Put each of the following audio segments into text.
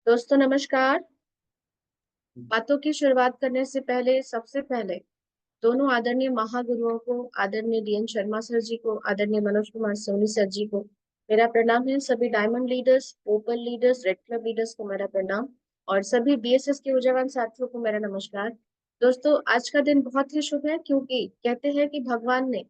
दोस्तों नमस्कार। बातों की शुरुआत करने से पहले सबसे पहले दोनों आदरणीय महागुरुओं को, आदरणीय डीएन शर्मा सर जी को, आदरणीय मनोज कुमार सोनी सर जी को मेरा प्रणाम है। सभी डायमंड लीडर्स, ओपल लीडर्स, रेड क्लब लीडर्स को मेरा प्रणाम। और सभी बीएसएस के ऊर्जावान साथियों को मेरा नमस्कार। दोस्तों आज का दिन बहुत ही शुभ है, क्योंकि कहते हैं कि भगवान ने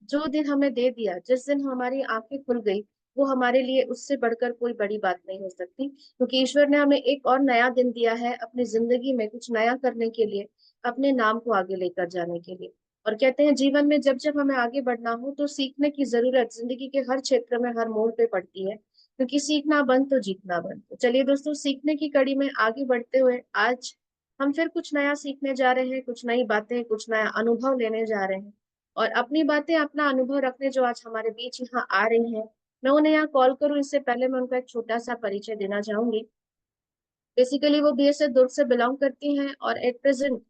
जो दिन हमें दे दिया, जिस दिन हमारी आंखें खुल गई, वो हमारे लिए उससे बढ़कर कोई बड़ी बात नहीं हो सकती, क्योंकि ईश्वर ने हमें एक और नया दिन दिया है अपनी जिंदगी में कुछ नया करने के लिए, अपने नाम को आगे लेकर जाने के लिए। और कहते हैं जीवन में जब जब हमें आगे बढ़ना हो तो सीखने की जरूरत जिंदगी के हर क्षेत्र में, हर मोड़ पे पड़ती है, क्योंकि सीखना बंद तो जीतना बंद। तो चलिए दोस्तों, सीखने की कड़ी में आगे बढ़ते हुए आज हम फिर कुछ नया सीखने जा रहे हैं, कुछ नई बातें, कुछ नया अनुभव लेने जा रहे हैं। और अपनी बातें, अपना अनुभव रखने जो आज हमारे बीच यहाँ आ रही हैं, मैं उन्हें यहाँ कॉल करूँ इससे पहले मैं उनका एक छोटा सा परिचय देना चाहूंगी। बेसिकली वो बीएसएफ दुर्ग से बिलोंग करती हैं और एट प्रेजेंट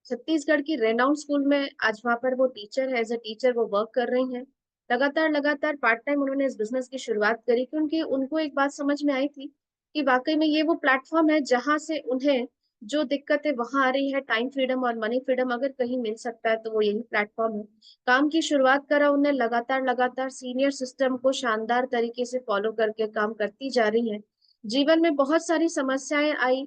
छत्तीसगढ़ की रेनाउंड स्कूल में आज वहां पर वो टीचर है, एज अ टीचर वो वर्क कर रही हैं। लगातार लगातार पार्ट टाइम उन्होंने इस बिजनेस की शुरुआत करी, क्योंकि उनको एक बात समझ में आई थी कि वाकई में ये वो प्लेटफॉर्म है जहां से उन्हें जो दिक्कतें वहां आ रही है, टाइम फ्रीडम और मनी फ्रीडम अगर कहीं मिल सकता है तो वो यही प्लेटफॉर्म है। काम की शुरुआत करा उन्हें, लगातार लगातार सीनियर सिस्टम को शानदार तरीके से फॉलो करके काम करती जा रही है। जीवन में बहुत सारी समस्याएं आई,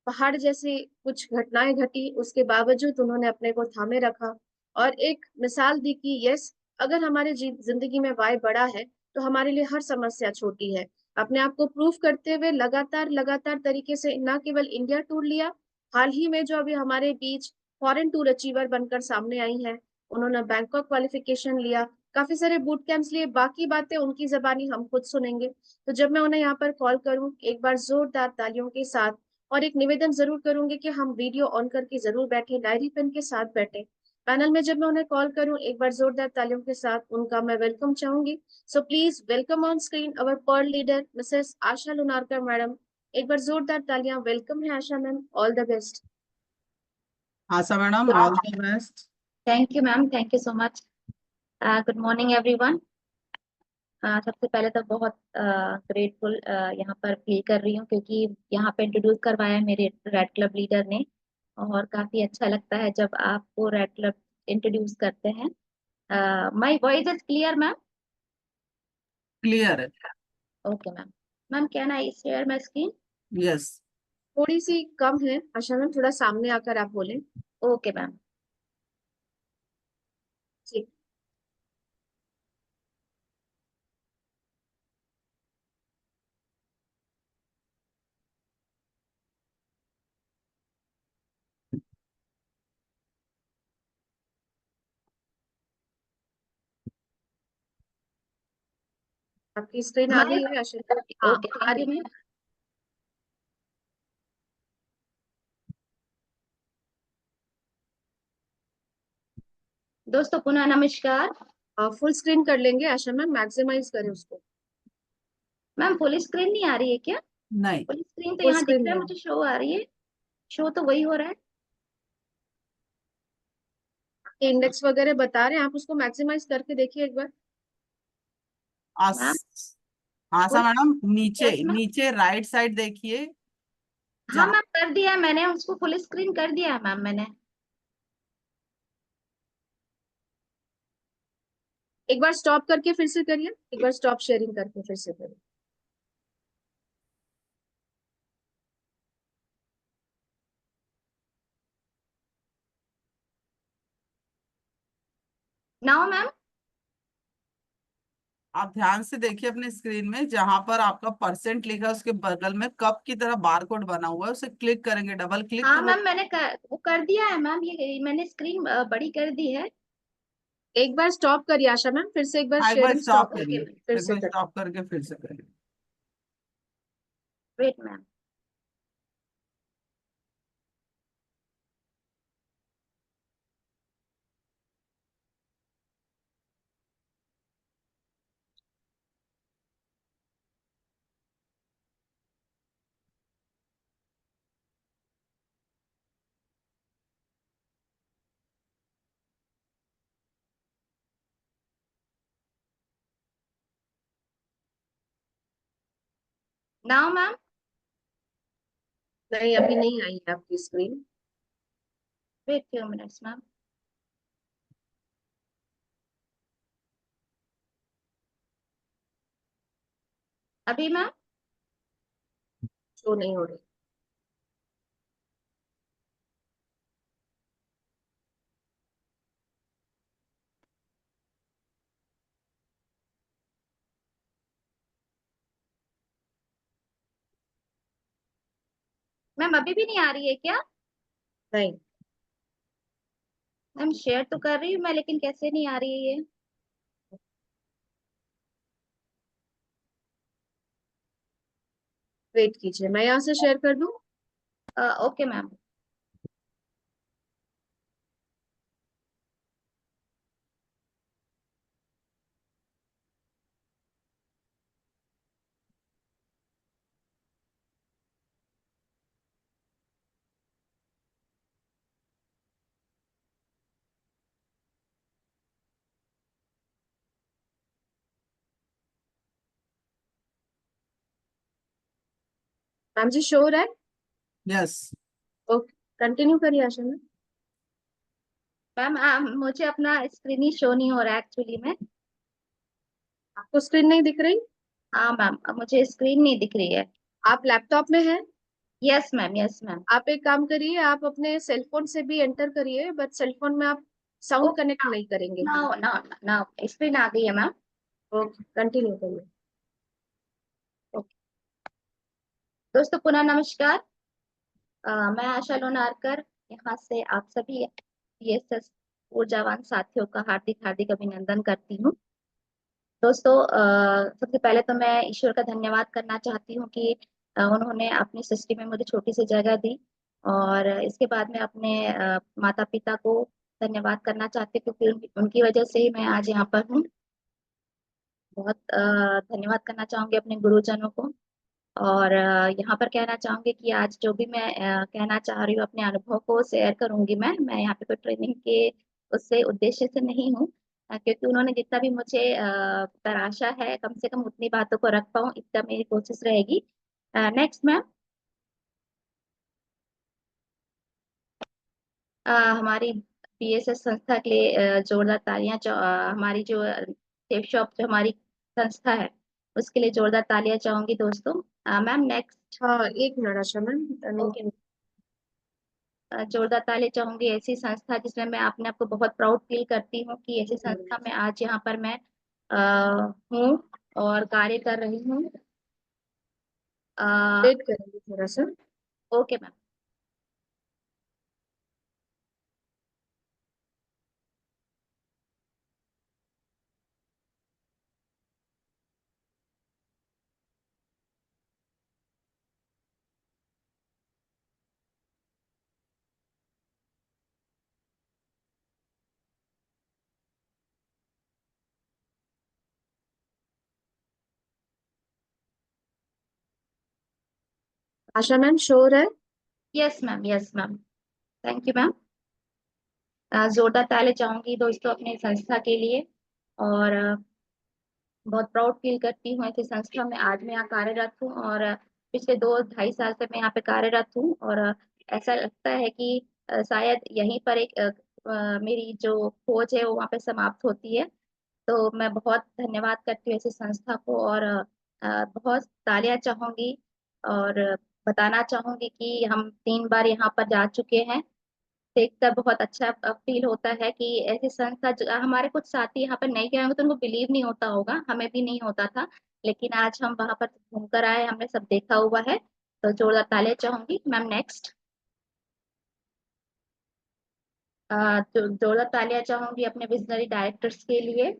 पहाड़ जैसी कुछ घटनाएं घटी, उसके बावजूद उन्होंने अपने को थामे रखा और एक मिसाल दी कि यस, अगर हमारे जिंदगी में वाय बड़ा है तो हमारे लिए हर समस्या छोटी है। अपने आप को प्रूफ करते हुए लगातार लगातार तरीके से न केवल इंडिया टूर लिया, हाल ही में जो अभी हमारे बीच फॉरेन टूर अचीवर बनकर सामने आई हैं, उन्होंने बैंकॉक क्वालिफिकेशन लिया, काफी सारे बूट कैंप्स लिए। बाकी बातें उनकी जबानी हम खुद सुनेंगे। तो जब मैं उन्हें यहाँ पर कॉल करूं, एक बार जोरदार तालियों के साथ, और एक निवेदन जरूर करूंगी कि हम वीडियो ऑन करके जरूर बैठे, डायरी पेन के साथ बैठे। पैनल में जब मैं उन्हें कॉल करूं, एक बार जोरदार तालियों के साथ उनका मैं वेलकम चाहूंगी। So please welcome on screen our pearl leader Mrs Asha Lunarkar madam. एक बार जोरदार तालियां, वेलकम है Asha ma'am, all the best. Asha madam, all the best. Thank you ma'am, thank you so much. Good morning everyone. सबसे पहले तो बहुत ग्रेटफुल यहाँ पर फील कर रही हूँ, क्योंकि यहाँ पे इंट्रोड्यूस करवाया है मेरे रेड क्लब लीडर ने। और काफी अच्छा लगता है जब आपको रेड क्लब इंट्रोड्यूस करते हैं। My voice is clear ma'am? Clear है। Okay ma'am. Ma'am can I share my screen? Yes. थोड़ी सी कम है आशा मैम, थोड़ा सामने आकर आप बोलें। Okay ma'am. ठीक। आपकी स्क्रीन आ गई है आशा मैम? हाँ ओके, आ थैंक यू रही मैम। है। दोस्तों पुनः नमस्कार। फुल स्क्रीन कर लेंगे आशा मैम, मैक्सिमाइज करें उसको। मैम फुल स्क्रीन नहीं आ रही है क्या? नहीं। फुल स्क्रीन तो फुल यहाँ दिख स्क्रीन रहा है, नहीं। मुझे शो आ रही है। शो तो वही हो रहा है। इंडेक्स वगैरह बता रहे हैं, आप उसको मैक्सिमाइज करके देखिए एक बार। मैम आशा फुल। मैडम, नीचे यस मैम। नीचे राइट साइड देखिए। हाँ जहाँ मैम कर दिया है मैंने, उसको फुल स्क्रीन कर दिया है मैम मैंने। एक बार स्टॉप करके फिर से करिए, एक बार स्टॉप शेयरिंग करके फिर से करिए। Now ma'am. आप ध्यान से देखिए अपने स्क्रीन में, जहां पर आपका परसेंट लिखा है उसके बगल में कप की तरह बार कोड बना हुआ है, उसे क्लिक करेंगे, डबल क्लिक हाँ तो वो। मैम वो कर दिया है मैम, ये मैंने स्क्रीन बड़ी कर दी है। एक बार स्टॉप करिए आशा मैम, फिर से एक बार हाँ, एक बार शेयरिंग स्टॉप स्टॉप करिए, करके फिर एक से बार करिए। स्टॉप करके फिर से करिए। Wait ma'am. Now ma'am. नहीं, अभी नहीं आई है आपकी screen. Wait few minutes ma'am. अभी मैम? शो नहीं हो रही। मैम अभी भी नहीं आ रही है क्या? नहीं, मैम शेयर तो कर रही हूँ मैं, लेकिन कैसे नहीं आ रही है ये? वेट कीजिए, मैं यहाँ से शेयर कर दूँ। Okay ma'am. मैम जी, शो हो रहा है। यस। ओके, कंटिन्यू करिए आशा मैम। मैम मुझे अपना स्क्रीन ही शो नहीं हो रहा है एक्चुअली में। आपको स्क्रीन नहीं दिख रही? हाँ मैम, मुझे स्क्रीन नहीं दिख रही है। आप लैपटॉप में हैं? Yes ma'am, yes ma'am. आप एक काम करिए, आप अपने सेलफोन से भी एंटर करिए, बट सेलफोन में आप साउंड ओके। कनेक्ट नहीं करेंगे। ना ना ना, स्क्रीन आ गई है मैम। ओके, कंटिन्यू करिए। ओके। दोस्तों पुनः नमस्कार। मैं आशा लोनारकर यहाँ से आप सभी PSS ऊर्जावान साथियों का हार्दिक हार्दिक अभिनंदन करती हूँ। दोस्तों सबसे पहले तो मैं ईश्वर का धन्यवाद करना चाहती हूँ कि उन्होंने अपनी सृष्टि में मुझे छोटी सी जगह दी। और इसके बाद में अपने माता पिता को धन्यवाद करना चाहती हूँ, क्योंकि उनकी वजह से ही मैं आज यहाँ पर हूँ। बहुत धन्यवाद करना चाहूंगी अपने गुरुजनों को। और यहाँ पर कहना चाहूंगी कि आज जो भी मैं कहना चाह रही हूँ, अपने अनुभव को शेयर करूंगी। मैं यहाँ पे कोई ट्रेनिंग के उससे उद्देश्य से नहीं हूँ, क्योंकि उन्होंने जितना भी मुझे तराशा है, कम से कम उतनी बातों को रख पाऊँ, इतना मेरी कोशिश रहेगी। Next ma'am. हमारी PSS संस्था के लिए जोरदार तालियां हमारी जो सेफ शॉप जो हमारी संस्था है, उसके लिए जोरदार तालियां चाहूंगी दोस्तों। Ma'am next. हाँ, एक मिनट आशा मैम, ओके। जोरदार ताली चाहूंगी ऐसी संस्था जिसमें मैं अपने आप को बहुत प्राउड फील करती हूँ कि ऐसी संस्था में आज यहाँ पर मैं हूँ और कार्य कर रही हूँ। वेट करेंगे थोड़ा सा। Okay ma'am. Asha ma'am, show हो रहा है? Yes ma'am, yes ma'am. Thank you ma'am. जोरदार ताली चाहूंगी दोस्तों अपने संस्था के लिए। और बहुत प्राउड फील करती हूँ ऐसी संस्था में आज मैं यहाँ कार्यरत हूँ। और पिछले 2-2.5 साल से मैं यहाँ पे कार्यरत हूँ। और ऐसा लगता है कि शायद यहीं पर एक मेरी जो खोज है वो वहाँ पे समाप्त होती है। तो मैं बहुत धन्यवाद करती हूँ ऐसी संस्था को। और बहुत तालियां चाहूंगी। और बताना चाहूंगी कि हम 3 बार यहाँ पर जा चुके हैं। देखकर बहुत अच्छा फील होता है कि ऐसी संस्था हमारे कुछ साथी यहाँ पर नहीं गए होंगे तो उनको बिलीव नहीं होता होगा, हमें भी नहीं होता था। लेकिन आज हम वहां पर घूमकर आए, हमने सब देखा हुआ है। तो जोरदार तालियां चाहूंगी मैम। नेक्स्ट। जोरदार तालियां चाहूंगी अपने विजनरी डायरेक्टर्स के लिए,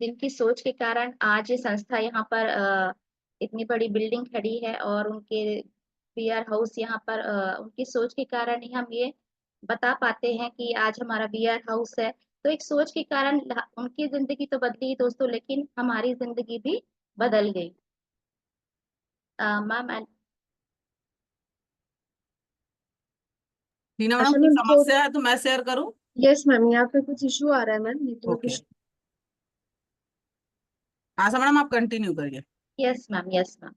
जिनकी सोच के कारण आज ये संस्था यहाँ पर इतनी बड़ी बिल्डिंग खड़ी है। और उनके VR हाउस यहाँ पर उनकी सोच के कारण ही हम ये बता पाते हैं कि आज हमारा VR हाउस है। तो एक सोच के कारण उनकी जिंदगी तो बदली दोस्तों, लेकिन हमारी जिंदगी भी बदल गई। मैम टीना मैडम, आशा कोई मैम, तो समस्या है तो मैं शेयर करूँ? यस मैम, यहाँ पे कुछ इशू आ रहा है मैम, नेटवर्क ओके। इशू। आशा मैडम, आप कंटिन्यू करिए। Yes ma'am, yes ma'am.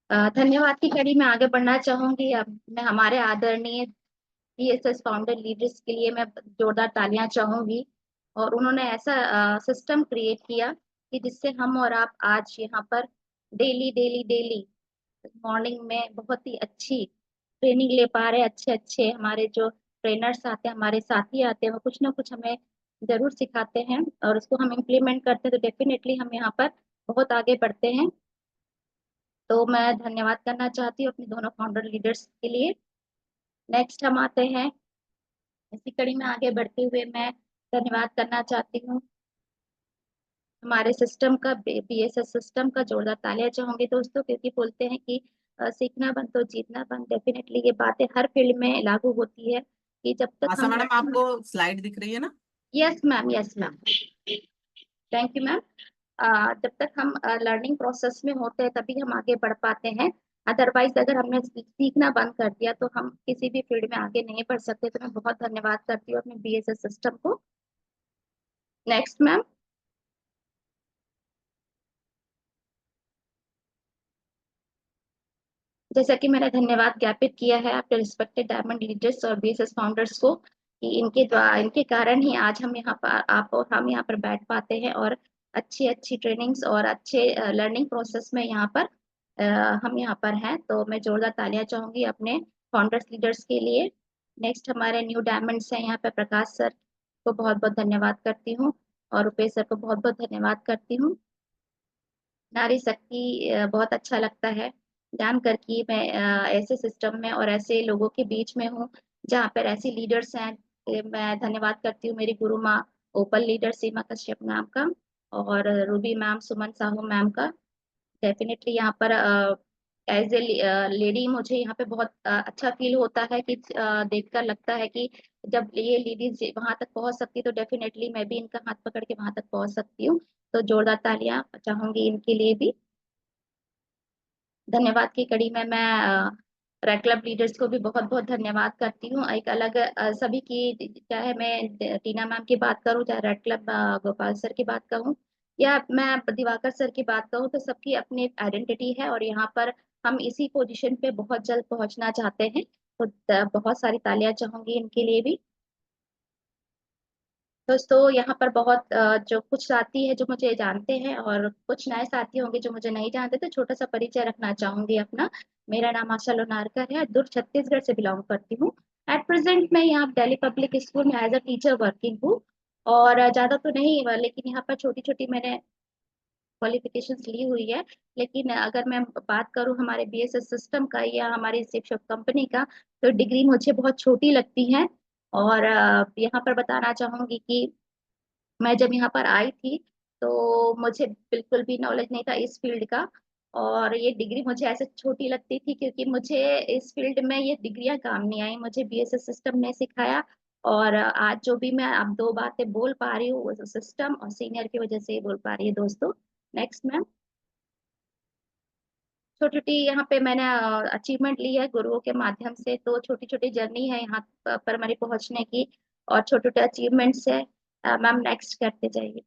धन्यवाद की कड़ी में आगे बढ़ना चाहूंगी। अब मैं हमारे आदरणीय बीएसएस फाउंडर लीडर्स के लिए मैं जोरदार तालियां चाहूंगी। और उन्होंने ऐसा सिस्टम क्रिएट किया कि जिससे हम और आप आज यहाँ पर डेली डेली डेली मॉर्निंग में बहुत ही अच्छी ट्रेनिंग ले पा रहे हैं। अच्छे अच्छे हमारे जो ट्रेनर्स आते हैं, हमारे साथी आते हैं, वो कुछ ना कुछ हमें जरूर सिखाते हैं और उसको हम इम्प्लीमेंट करते हैं तो डेफिनेटली हम यहाँ पर बहुत आगे बढ़ते हैं। तो मैं धन्यवाद करना चाहती हूँ अपने दोनों फाउंडर लीडर्स के लिए। नेक्स्ट हम आते हैं, इसी कड़ी में आगे बढ़ते हुए मैं धन्यवाद करना चाहती हूँ हमारे सिस्टम का, बीएसएस सिस्टम का जोरदार तालियां चाहूंगी दोस्तों, क्योंकि बोलते हैं कि सीखना बंद तो जीतना बंद। डेफिनेटली ये बातें हर फील्ड में लागू होती है कि जब तक आशा हम मैडम, आपको स्लाइड दिख रही है ना? Yes ma'am, yes ma'am, thank you ma'am. जब तक हम लर्निंग प्रोसेस में होते हैं तभी हम आगे बढ़ पाते हैं। अदरवाइज अगर हमने सीखना बंद कर दिया तो हम किसी भी फील्ड में आगे नहीं बढ़ सकते। तो मैं बहुत धन्यवाद करती हूँ अपने बीएसएस सिस्टम को। Next ma'am. जैसा कि मैंने धन्यवाद ज्ञापित किया है आपके रिस्पेक्टेड डायमंड लीडर्स और बीएसएस फाउंडर्स को कि इनके द्वारा, इनके कारण ही आज हम यहाँ पर, आप और हम यहाँ पर बैठ पाते हैं और अच्छी अच्छी ट्रेनिंग्स और अच्छे लर्निंग प्रोसेस में यहाँ पर हम यहाँ पर हैं। तो मैं जोरदार तालियां चाहूंगी अपने फाउंडर्स लीडर्स के लिए। नेक्स्ट हमारे न्यू डायमंड्स हैं यहाँ पे, प्रकाश सर को बहुत बहुत धन्यवाद करती हूँ और रुपेश सर को बहुत बहुत धन्यवाद करती हूँ। नारी शक्ति बहुत अच्छा लगता है जानकर कि मैं ऐसे सिस्टम में और ऐसे लोगों के बीच में हूँ जहाँ पर ऐसी लीडर्स हैं। मैं धन्यवाद करती हूँ मेरी गुरु माँ ओपल लीडर सीमा कश्यप मैम का और रूबी मैम, सुमन साहू मैम का। डेफिनेटली यहाँ पर एज ए लेडी मुझे यहाँ पे बहुत अच्छा फील होता है कि देखकर लगता है कि जब ये लेडीज वहां तक पहुंच सकती तो डेफिनेटली मैं भी इनका हाथ पकड़ के वहां तक पहुंच सकती हूँ। तो जोरदार तालियां चाहूंगी इनके लिए भी। धन्यवाद की कड़ी में मैं रेड क्लब लीडर्स को भी बहुत बहुत धन्यवाद करती हूँ। एक अलग सभी की, चाहे मैं टीना मैम की बात करूँ, चाहे रेड क्लब गोपाल सर की बात करूँ या मैं दिवाकर सर की बात करूँ, तो सबकी अपनी एक आइडेंटिटी है और यहाँ पर हम इसी पोजीशन पे बहुत जल्द पहुंचना चाहते हैं। तो बहुत सारी तालियां चाहूंगी इनके लिए भी। दोस्तों यहाँ पर बहुत जो कुछ साथी है जो मुझे जानते हैं और कुछ नए साथी होंगे जो मुझे नहीं जानते, तो छोटा सा परिचय रखना चाहूंगी अपना। मेरा नाम आशा लोनारकर है, दुर्ग छत्तीसगढ़ से बिलोंग करती हूँ। एट प्रेजेंट मैं यहाँ दिल्ली पब्लिक स्कूल में एज अ टीचर वर्किंग हूँ। और ज्यादा तो नहीं, लेकिन यहाँ पर छोटी छोटी मैंने क्वालिफिकेशंस ली हुई है। लेकिन अगर मैं बात करूँ हमारे बीएसएस सिस्टम का या हमारी शिक्षक कंपनी का, तो डिग्री मुझे बहुत छोटी लगती है। और यहाँ पर बताना चाहूंगी कि मैं जब यहाँ पर आई थी तो मुझे बिल्कुल भी नॉलेज नहीं था इस फील्ड का। और ये डिग्री मुझे ऐसे छोटी लगती थी क्योंकि मुझे इस फील्ड में ये डिग्रियां काम नहीं आई, मुझे बीएसएस सिस्टम ने सिखाया। और आज जो भी मैं अब दो बातें बोल पा रही हूँ वो सिस्टम और सीनियर की वजह से ही बोल पा रही है दोस्तों। Next ma'am. छोटी छोटी यहाँ पे मैंने अचीवमेंट ली है गुरुओं के माध्यम से, तो छोटी छोटी जर्नी है यहाँ पर मेरी पहुंचने की और छोटे छोटे अचीवमेंट्स है। मैम नेक्स्ट करते जाइए।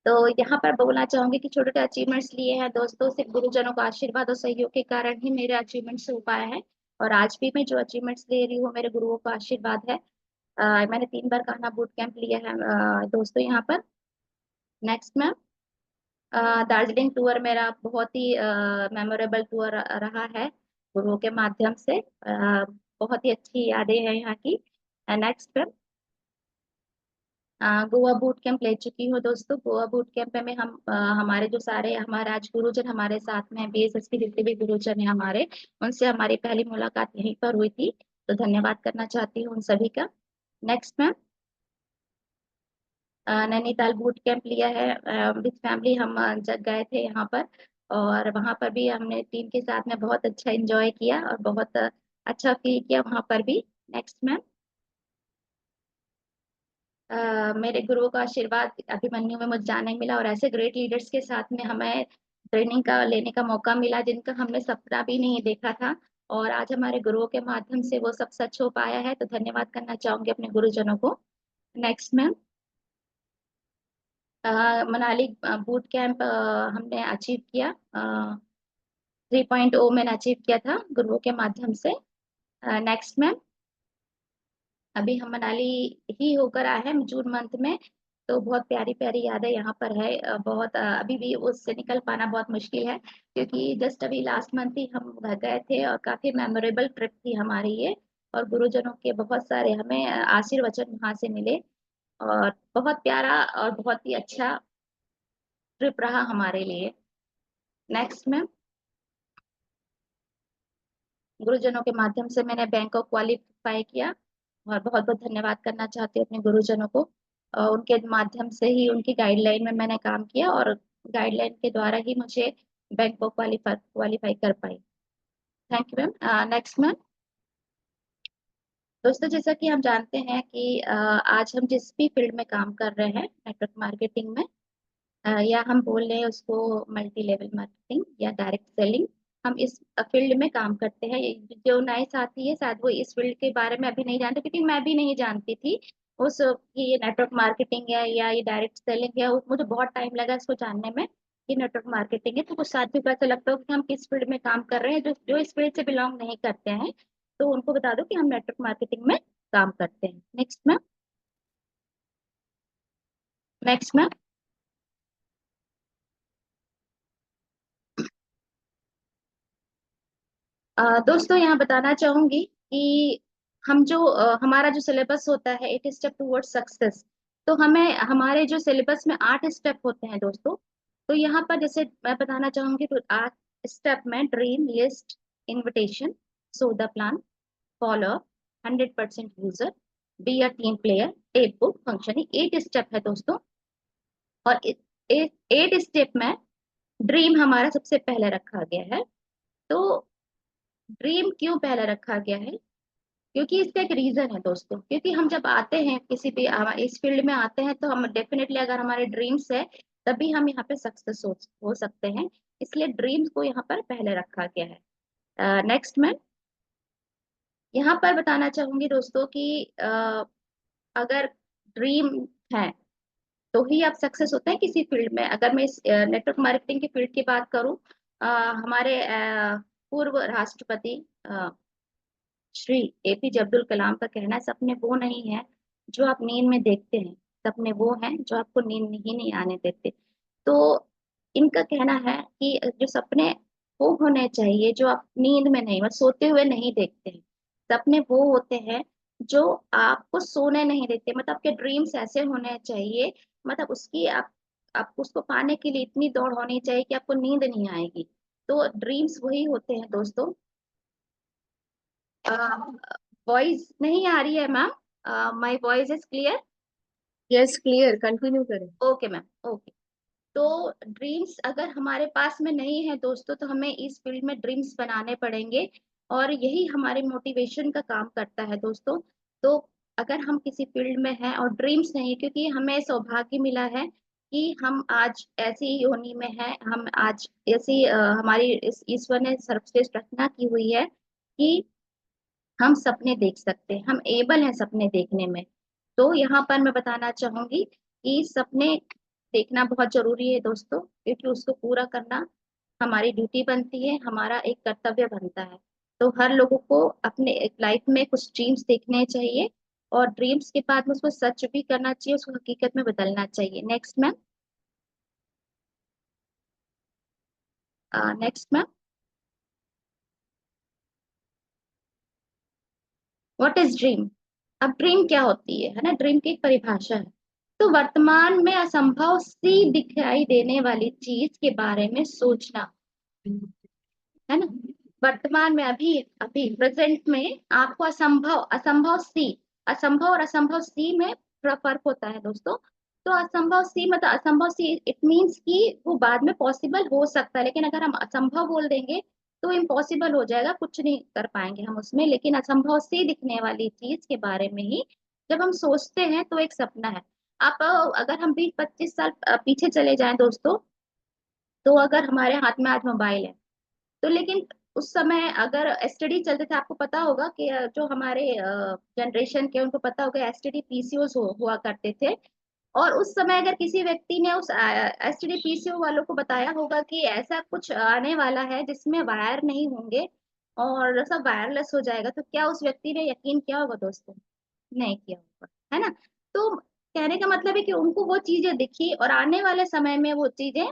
तो यहाँ पर बोलना चाहूंगी कि छोटे छोटे अचीवमेंट्स लिए हैं दोस्तों, सिर्फ गुरुजनों का आशीर्वाद और सहयोग के कारण ही मेरे अचीवमेंट्स हो पाए हैं। और आज भी मैं जो अचीवमेंट्स ले रही हूँ मेरे गुरुओं का आशीर्वाद है। मैंने 3 बार कहना बूट कैंप लिया है दोस्तों यहाँ पर। Next ma'am. दार्जिलिंग टूर मेरा बहुत ही मेमोरेबल टूर रहा है गुरुओं के माध्यम से। बहुत ही अच्छी यादें हैं यहाँ की। Next ma'am. Goa boot camp ले चुकी हूँ दोस्तों। गोवा बूट कैंप में हम हमारे जो सारे हमारे आज गुरुजन हमारे साथ में, बीएसएस के जितने भी गुरुजन हैं हमारे, उनसे हमारी पहली मुलाकात यहीं पर हुई थी। तो धन्यवाद करना चाहती हूँ उन सभी का। Next ma'am. Nainital boot camp लिया है विद फैमिली, हम जब गए थे यहाँ पर और वहाँ पर भी हमने टीम के साथ में बहुत अच्छा एंजॉय किया और बहुत अच्छा फील किया वहाँ पर भी। Next ma'am. मेरे गुरुओं का आशीर्वाद अभिमन्यु में मुझे जाने मिला और ऐसे ग्रेट लीडर्स के साथ में हमें ट्रेनिंग का लेने का मौका मिला जिनका हमने सपना भी नहीं देखा था। और आज हमारे गुरुओं के माध्यम से वो सब सच हो पाया है, तो धन्यवाद करना चाहूंगी अपने गुरुजनों को। Next ma'am. Manali boot camp हमने अचीव किया। 3.0 मैंने अचीव किया था गुरुओं के माध्यम से। नेक्स्ट मैम, अभी हम मनाली ही होकर आए हैं जून मंथ में, तो बहुत प्यारी प्यारी यादें यहाँ पर है। बहुत अभी भी उससे निकल पाना बहुत मुश्किल है, क्योंकि जस्ट अभी लास्ट मंथ ही हम घर गए थे और काफी मेमोरेबल ट्रिप थी हमारी ये। और गुरुजनों के बहुत सारे हमें आशीर्वचन वहां से मिले, और बहुत प्यारा और बहुत ही अच्छा ट्रिप रहा हमारे लिए। नेक्स्ट मैम, गुरुजनों के माध्यम से मैंने बैंक को क्वालिफाई किया, और बहुत बहुत धन्यवाद करना चाहती हूँ अपने गुरुजनों को। उनके माध्यम से ही, उनकी गाइडलाइन में मैंने काम किया, और गाइडलाइन के द्वारा ही मुझे बैंक को क्वालिफाई क्वालिफाई कर पाई। Thank you ma'am. Next ma'am, दोस्तों जैसा कि हम जानते हैं कि आज हम जिस भी फील्ड में काम कर रहे हैं, नेटवर्क मार्केटिंग में, या हम बोल रहे हैं उसको मल्टी लेवल मार्केटिंग या डायरेक्ट सेलिंग, हम इस फील्ड में काम करते हैं। जो नए साथी है शायद वो इस फील्ड के बारे में अभी नहीं जानते, क्योंकि मैं भी नहीं जानती थी उस कि ये नेटवर्क मार्केटिंग है या ये डायरेक्ट सेलिंग है। मुझे बहुत टाइम लगा इसको जानने में कि नेटवर्क मार्केटिंग है। तो कुछ साथियों को ऐसा लगता हो कि हम किस फील्ड में काम कर रहे हैं, जो जो इस फील्ड से बिलोंग नहीं करते हैं, तो उनको बता दो कि हम नेटवर्क मार्केटिंग में काम करते हैं। Next ma'am. नेक्स्ट मैम, दोस्तों यहाँ बताना चाहूंगी कि हम जो हमारा जो सिलेबस होता है 8 स्टेप टूवर्ड सक्सेस, तो हमें हमारे जो सिलेबस में 8 स्टेप होते हैं दोस्तों। तो यहाँ पर जैसे मैं बताना चाहूंगी, तो 8 स्टेप में dream list, invitation, so the plan, follow, 100% user, be a team player, tape book, functioning, 8 step है दोस्तों। और 8 स्टेप में ड्रीम हमारा सबसे पहले रखा गया है। तो ड्रीम क्यों पहले रखा गया है? क्योंकि इसका एक रीजन है दोस्तों। क्योंकि हम जब आते हैं किसी भी इस फील्ड में आते हैं, तो हम डेफिनेटली, अगर हमारे ड्रीम्स है तभी हम यहाँ पे सक्सेस हो सकते हैं। इसलिए ड्रीम्स को यहाँ पर पहले रखा गया है। नेक्स्ट मैं यहाँ पर बताना चाहूंगी दोस्तों कि अगर ड्रीम है तो ही आप सक्सेस होते हैं किसी फील्ड में। अगर मैं इस नेटवर्क मार्केटिंग की फील्ड की बात करूं, हमारे पूर्व राष्ट्रपति श्री एपीजे अब्दुल कलाम का कहना है, सपने वो नहीं है जो आप नींद में देखते हैं, सपने वो हैं जो आपको नींद ही नहीं आने देते। तो इनका कहना है कि जो सपने वो होने चाहिए जो आप नींद में नहीं, मतलब सोते हुए नहीं देखते हैं। सपने वो होते हैं जो आपको सोने नहीं देते, मतलब आपके ड्रीम्स ऐसे होने चाहिए, मतलब उसकी आप उसको पाने के लिए इतनी दौड़ होनी चाहिए कि आपको नींद नहीं आएगी। तो ड्रीम्स वही होते हैं दोस्तों। वॉइस नहीं आ रही है ma'am? My voice is clear? Yes, clear, continue करें। Okay ma'am, okay. तो ड्रीम्स अगर हमारे पास में नहीं है दोस्तों, तो हमें इस फील्ड में ड्रीम्स बनाने पड़ेंगे, और यही हमारे मोटिवेशन का काम करता है दोस्तों। तो अगर हम किसी फील्ड में हैं और ड्रीम्स नहीं, क्योंकि हमें सौभाग्य मिला है कि हम आज ऐसी योनि में हैं, हम आज ऐसी हमारी इस ईश्वर ने सर्वश्रेष्ठ रचना की हुई है कि हम सपने देख सकते हैं, हम एबल हैं सपने देखने में। तो यहाँ पर मैं बताना चाहूंगी कि सपने देखना बहुत जरूरी है दोस्तों, क्योंकि उसको पूरा करना हमारी ड्यूटी बनती है, हमारा एक कर्तव्य बनता है। तो हर लोगों को अपने लाइफ में कुछ ड्रीम्स देखने चाहिए, और ड्रीम्स के बाद में उसको सच भी करना चाहिए, उसको हकीकत में बदलना चाहिए। Next ma'am. Next ma'am, what is dream? अब ड्रीम क्या होती है ना? ड्रीम की एक परिभाषा है। तो वर्तमान में असंभव सी दिखाई देने वाली चीज के बारे में सोचना, है ना? वर्तमान में, अभी अभी प्रेजेंट में आपको असंभव, असंभव सी, असंभव और असंभव सी में थोड़ा फर्क होता है दोस्तों। तो असंभव सी मतलब, असंभव सी इट मीन्स कि वो बाद में पॉसिबल हो सकता है, लेकिन अगर हम असंभव बोल देंगे तो इम्पॉसिबल हो जाएगा, कुछ नहीं कर पाएंगे हम उसमें। लेकिन असंभव सी दिखने वाली चीज के बारे में ही जब हम सोचते हैं तो एक सपना है। आप अगर हम 20-25 साल पीछे चले जाएं दोस्तों, तो अगर हमारे हाथ में आज मोबाइल है, तो लेकिन उस समय अगर एसटीडी चलते थे, आपको पता होगा कि जो हमारे जनरेशन के, उनको पता होगा एसटीडी पीसीओ हुआ करते थे। और उस समय अगर किसी व्यक्ति ने उस एसटीडी पीसीओ वालों को बताया होगा कि ऐसा कुछ आने वाला है जिसमें वायर नहीं होंगे और सब वायरलेस हो जाएगा, तो क्या उस व्यक्ति ने यकीन किया होगा दोस्तों? नहीं किया होगा, है ना। तो कहने का मतलब है कि उनको वो चीजें दिखी और आने वाले समय में वो चीजें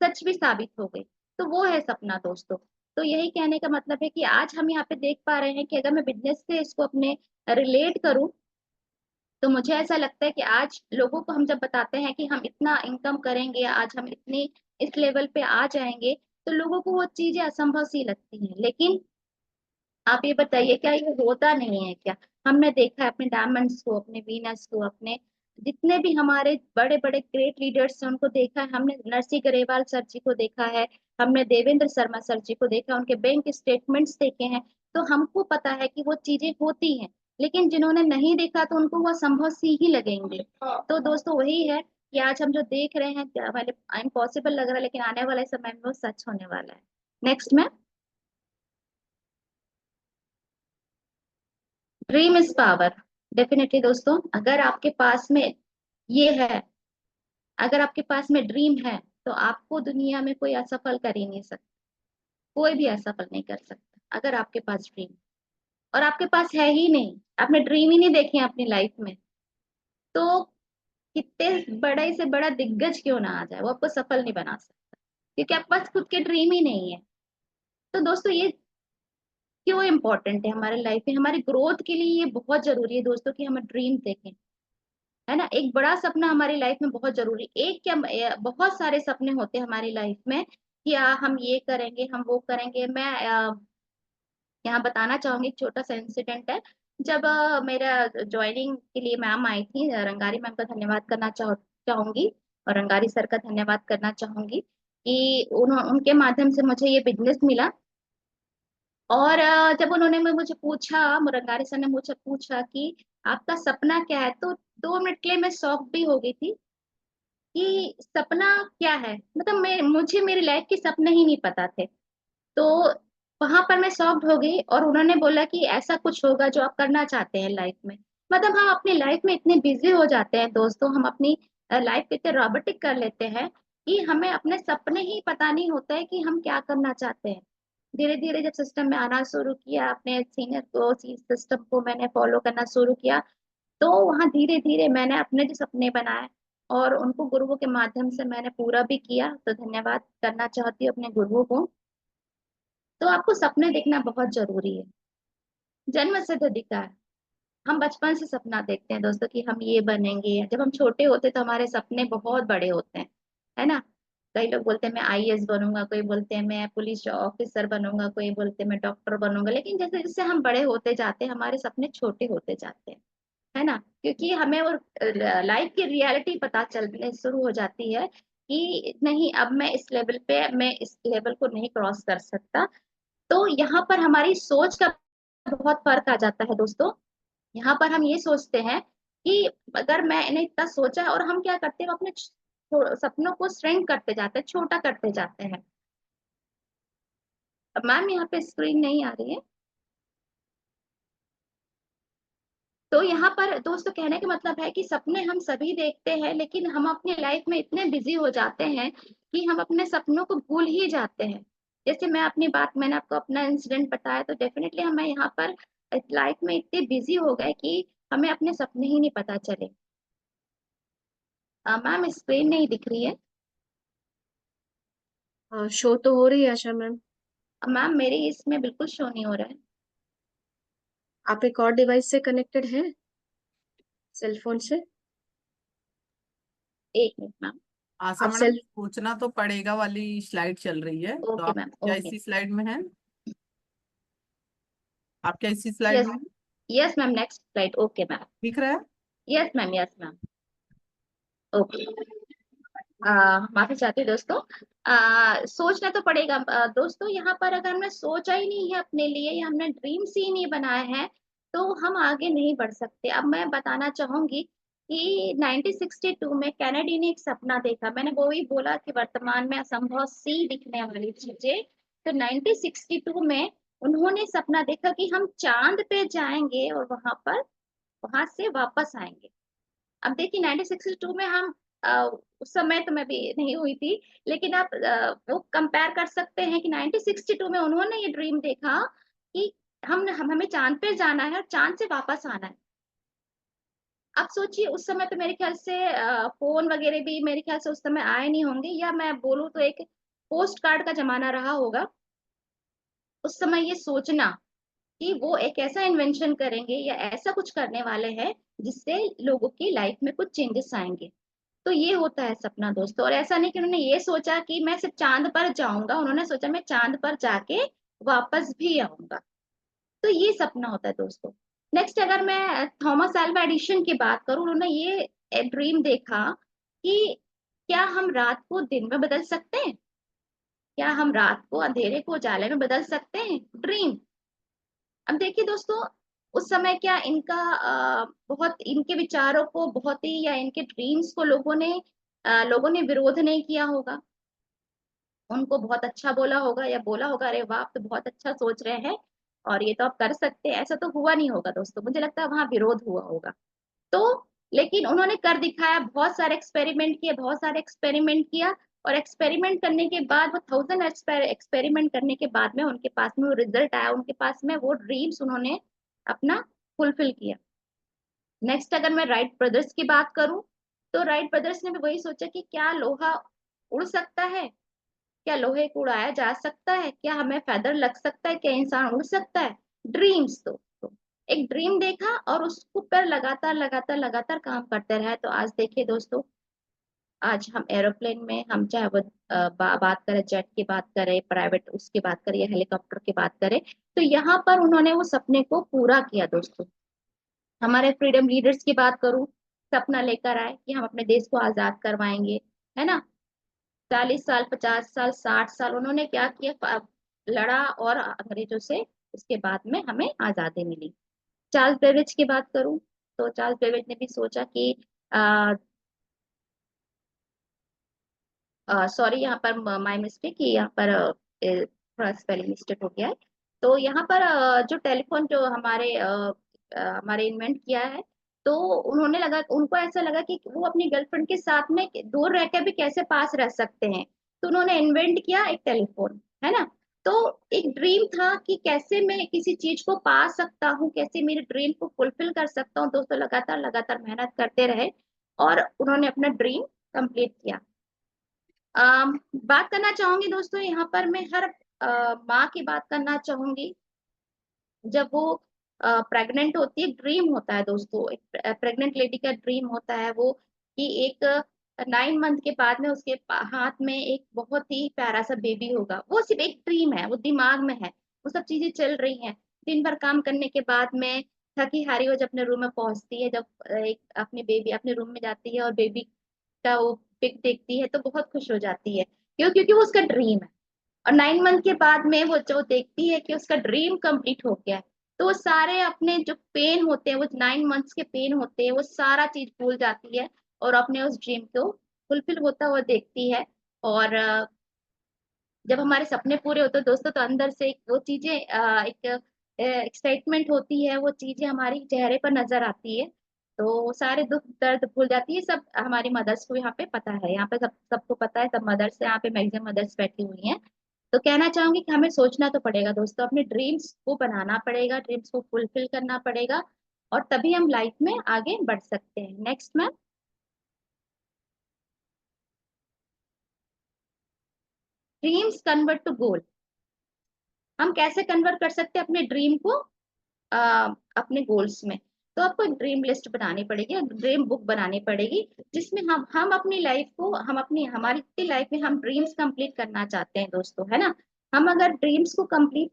सच भी साबित हो गई। तो वो है सपना दोस्तों। तो यही कहने का मतलब है कि आज हम यहाँ पे देख पा रहे हैं कि अगर मैं बिजनेस से इसको अपने रिलेट करूं, तो मुझे ऐसा लगता है कि आज लोगों को हम जब बताते हैं कि हम इतना इनकम करेंगे, आज हम इतनी इस लेवल पे आ जाएंगे, तो लोगों को वो चीजें असंभव सी लगती हैं। लेकिन आप ये बताइए, क्या ये होता नहीं है क्या? हमने देखा है अपने डायमंड्स को, अपने वीनस को, अपने जितने भी हमारे बड़े बड़े ग्रेट लीडर्स हैं उनको देखा है, हमने नरसी गरेवाल सर जी को देखा है, हमने देवेंद्र शर्मा सर जी को देखा, उनके बैंक स्टेटमेंट्स देखे हैं। तो हमको पता है कि वो चीजें होती हैं। लेकिन जिन्होंने नहीं देखा तो उनको वो असंभव सी ही लगेंगे। तो दोस्तों वही है कि आज हम जो देख रहे हैं क्या मतलब इम्पॉसिबल लग रहा है, लेकिन आने वाले समय में वो सच होने वाला है। नेक्स्ट में, ड्रीम इज पावर। डेफिनेटली दोस्तों, अगर आपके पास में ये है, अगर आपके पास में ड्रीम है, तो आपको दुनिया में कोई असफल कर ही नहीं सकता, कोई भी असफल नहीं कर सकता अगर आपके पास ड्रीम। और आपके पास है ही नहीं, आपने ड्रीम ही नहीं देखे अपनी लाइफ में, तो कितने बड़े से बड़ा दिग्गज क्यों ना आ जाए, वो आपको सफल नहीं बना सकता, क्योंकि आपके पास खुद के ड्रीम ही नहीं है। तो दोस्तों ये क्यों इम्पोर्टेंट है हमारे लाइफ में, हमारी ग्रोथ के लिए ये बहुत जरूरी है दोस्तों कि हम ड्रीम देखें, है ना। एक बड़ा सपना हमारी लाइफ में बहुत जरूरी, एक क्या बहुत सारे सपने होते हैं हमारी लाइफ में कि हम ये करेंगे, हम वो करेंगे। मैं यहाँ बताना चाहूंगी, एक छोटा सा इंसिडेंट है। जब मेरा ज्वाइनिंग के लिए मैम आई थी, रंगारी मैम का धन्यवाद करना चाहूंगी, और रंगारी सर का धन्यवाद करना चाहूंगी कि उनके माध्यम से मुझे ये बिजनेस मिला। और जब उन्होंने मुझे पूछा, रंगारी सर ने मुझे पूछा कि आपका सपना क्या है, तो 2 मिनट के लिए मैं शॉक भी हो गई थी कि सपना क्या है, मतलब मुझे मेरी लाइफ के सपने ही नहीं पता थे। तो वहां पर मैं शॉक्ड हो गई और उन्होंने बोला कि ऐसा कुछ होगा जो आप करना चाहते हैं लाइफ में। मतलब हम अपनी लाइफ में इतने बिजी हो जाते हैं दोस्तों, हम अपनी लाइफ को इतने रोबोटिक कर लेते हैं कि हमें अपने सपने ही पता नहीं होता है कि हम क्या करना चाहते हैं। धीरे धीरे जब सिस्टम में आना शुरू किया, अपने सीनियर को सिस्टम को मैंने फॉलो करना शुरू किया, तो वहाँ धीरे धीरे मैंने अपने जो सपने बनाए और उनको गुरुओं के माध्यम से मैंने पूरा भी किया। तो धन्यवाद करना चाहती हूँ अपने गुरुओं को। तो आपको सपने देखना बहुत जरूरी है, जन्म सिद्ध अधिकार। हम बचपन से सपना देखते हैं दोस्तों कि हम ये बनेंगे। जब हम छोटे होते तो हमारे सपने बहुत बड़े होते हैं, है ना। कई लोग बोलते हैं मैं आईएएस बनूंगा, कोई बोलते हैं मैं पुलिस ऑफिसर बनूंगा, कोई बोलते हैं मैं डॉक्टर बनूंगा। लेकिन जैसे जैसे हम बड़े होते जाते हैं हमारे सपने छोटे होते जाते हैं, है ना। क्योंकि हमें वो लाइफ की रियलिटी पता चलने शुरू हो जाती है कि नहीं, अब मैं इस लेवल पे, मैं इस लेवल को नहीं क्रॉस कर सकता। तो यहाँ पर हमारी सोच का बहुत फर्क आ जाता है दोस्तों। यहाँ पर हम ये सोचते हैं कि अगर मैंने इतना सोचा है, और हम क्या करते हैं, हम अपने सपनों को श्रिंक करते जाते हैं, छोटा करते जाते हैं। अब मैम यहाँ पे स्क्रीन नहीं आ रही है। तो यहाँ पर दोस्तों कहने का मतलब है कि सपने हम सभी देखते हैं, लेकिन हम अपनी लाइफ में इतने बिजी हो जाते हैं कि हम अपने सपनों को भूल ही जाते हैं। जैसे मैंने आपको अपना इंसिडेंट बताया, तो डेफिनेटली हमें यहाँ पर लाइफ में इतने बिजी हो गए कि हमें अपने सपने ही नहीं पता चले। मैम स्क्रीन नहीं दिख रही है। शो तो हो रही है आशा मैम। मैम मेरे इसमें बिल्कुल शो नहीं हो रहा है। आप एक और डिवाइस से कनेक्टेड हैं, सेल फोन से? एक मिनट मैम। आशा आप मैडम, सेल पूछना तो पड़ेगा वाली स्लाइड चल रही है, तो ओके आप मैम, क्या ओके। इसी स्लाइड में हैं? आप क्या इसी स्लाइड यस, में हैं? Yes ma'am, next slide. Okay ma'am. दिख रहा है? Yes ma'am, yes ma'am. Okay. माफी चाहती हूँ दोस्तों। सोचना तो पड़ेगा दोस्तों। यहाँ पर अगर हमने सोचा ही नहीं है अपने लिए, या हमने ड्रीम्स ही नहीं बनाए हैं, तो हम आगे नहीं बढ़ सकते। अब मैं बताना चाहूंगी कि 1962 में कैनेडी ने एक सपना देखा। मैंने वो ही बोला कि वर्तमान में असंभव सी दिखने वाली चीजें। तो 1962 में उन्होंने सपना देखा कि हम चांद पे जाएंगे और वहां से वापस आएंगे। अब देखिए 1962 में हम उस समय तो मैं भी नहीं हुई थी, लेकिन आप वो कंपेयर कर सकते हैं कि 1962 में उन्होंने ये ड्रीम देखा कि हमें चांद पे जाना है और चांद से वापस आना है। अब सोचिए उस समय तो मेरे ख्याल से फोन वगैरह भी मेरे ख्याल से उस समय आए नहीं होंगे, या मैं बोलूँ तो एक पोस्ट कार्ड का जमाना रहा होगा। उस समय ये सोचना कि वो एक ऐसा इन्वेंशन करेंगे या ऐसा कुछ करने वाले हैं जिससे लोगों की लाइफ में कुछ चेंजेस आएंगे, तो ये होता है सपना दोस्तों। और ऐसा नहीं कि उन्होंने ये सोचा कि मैं सिर्फ चांद पर जाऊंगा, उन्होंने सोचा मैं चांद पर जाके वापस भी आऊंगा। तो ये सपना होता है दोस्तों। नेक्स्ट अगर मैं थॉमस अल्वा एडिशन की बात करूं, उन्होंने ये ड्रीम देखा कि क्या हम रात को दिन में बदल सकते हैं, क्या हम रात को अंधेरे को उजाले में बदल सकते हैं, ड्रीम। अब देखिए दोस्तों, उस समय क्या इनका बहुत इनके विचारों को बहुत ही या इनके ड्रीम्स को लोगों ने विरोध नहीं किया होगा, उनको बहुत अच्छा बोला होगा या बोला होगा अरे वाह आप तो बहुत अच्छा सोच रहे हैं और ये तो आप कर सकते हैं, ऐसा तो हुआ नहीं होगा दोस्तों। मुझे लगता है वहां विरोध हुआ होगा। तो लेकिन उन्होंने कर दिखाया, बहुत सारे एक्सपेरिमेंट किए, बहुत सारे एक्सपेरिमेंट किया, और एक्सपेरिमेंट करने के बाद वो 1000 एक्सपेरिमेंट करने के बाद में उनके पास में वो रिजल्ट आया, उनके पास में वो ड्रीम्स उन्होंने अपना फुलफिल किया। नेक्स्ट अगर मैं राइट ब्रदर्स की बात करूं, तो राइट ब्रदर्स ने भी वही सोचा कि क्या लोहा उड़ सकता है, क्या लोहे को उड़ाया जा सकता है, क्या हमें फेदर लग सकता है, क्या इंसान उड़ सकता है, ड्रीम्स। तो एक ड्रीम देखा और उसको पर लगातार लगातार लगातार काम करते रहे। तो आज देखिए दोस्तों, आज हम एरोप्लेन में, हम चाहे वो बात करें जेट की बात करें, प्राइवेट उसकी बात करें या हेलीकॉप्टर की बात करें, तो यहाँ पर उन्होंने वो सपने को पूरा किया दोस्तों। हमारे फ्रीडम लीडर्स की बात करूं, सपना लेकर आए कि हम अपने देश को आजाद करवाएंगे, है ना। 40 साल, 50 साल, 60 साल उन्होंने क्या किया, लड़ा और अंग्रेजों से उसके बाद में हमें आजादी मिली। चार्ल्स बेबेज की बात करूं, तो चार्ल्स बेबेज ने भी सोचा कि सॉरी यहाँ पर माय मिस्टेक, यहाँ पर थोड़ा स्पेलिंग मिस्टेक हो गया है। तो यहाँ पर जो टेलीफोन जो हमारे इन्वेंट किया है, तो उनको ऐसा लगा कि वो अपनी गर्लफ्रेंड के साथ में दूर रह के भी कैसे पास रह सकते हैं, तो उन्होंने इन्वेंट किया एक टेलीफोन, है ना। तो एक ड्रीम था कि कैसे मैं किसी चीज को पा सकता हूँ, कैसे मेरे ड्रीम को फुलफिल कर सकता हूँ दोस्तों। लगातार लगातार मेहनत करते रहे और उन्होंने अपना ड्रीम कंप्लीट किया। बात करना चाहूंगी दोस्तों, यहाँ पर मैं हर माँ की बात करना चाहूंगी। जब वो प्रेग्नेंट होती है, ड्रीम होता है दोस्तों, एक प्रेग्नेंट लेडी का ड्रीम होता है वो कि एक 9 मंथ के बाद में उसके हाथ में एक बहुत ही प्यारा सा बेबी होगा। वो सिर्फ एक ड्रीम है, वो दिमाग में है, वो सब चीजें चल रही हैं। दिन भर काम करने के बाद में थकी हारी वो जब अपने रूम में पहुंचती है, जब एक अपनी बेबी अपने रूम में जाती है और बेबी का वो पिक देखती है तो बहुत खुश हो जाती है, क्योंकि वो उसका ड्रीम है। और 9 मंथ के बाद में वो जो देखती है कि उसका ड्रीम कंप्लीट हो गया है, तो वो सारे अपने जो पेन होते हैं, वो 9 मंथ्स के पेन होते हैं, वो सारा चीज भूल जाती है और अपने उस ड्रीम को फुलफिल होता हुआ देखती है। और जब हमारे सपने पूरे होते हैं दोस्तों, तो अंदर से वो चीजें एक एक्साइटमेंट होती है, वो चीजें हमारी चेहरे पर नजर आती है, तो सारे दुख दर्द भूल जाती है। सब हमारी मदर्स को यहाँ पे पता है, यहाँ पे सबको पता है, सब मदर्स यहाँ पे मैक्सिमम मदर्स बैठी हुई हैं। तो कहना चाहूंगी कि हमें सोचना तो पड़ेगा दोस्तों, अपने ड्रीम्स को बनाना पड़ेगा, ड्रीम्स को फुलफिल करना पड़ेगा, और तभी हम लाइफ में आगे बढ़ सकते हैं। Next ma'am. Dreams convert to goal. हम कैसे कन्वर्ट कर सकते हैं अपने ड्रीम को अपने गोल्स में। तो आपको एक ड्रीम लिस्ट बनानी पड़ेगी, ड्रीम बुक बनानी पड़ेगी, जिसमें हम अपनी लाइफ को, हमारी लाइफ में हम ड्रीम्स कंप्लीट करना चाहते हैं दोस्तों, है ना। हम अगर ड्रीम्स को कंप्लीट,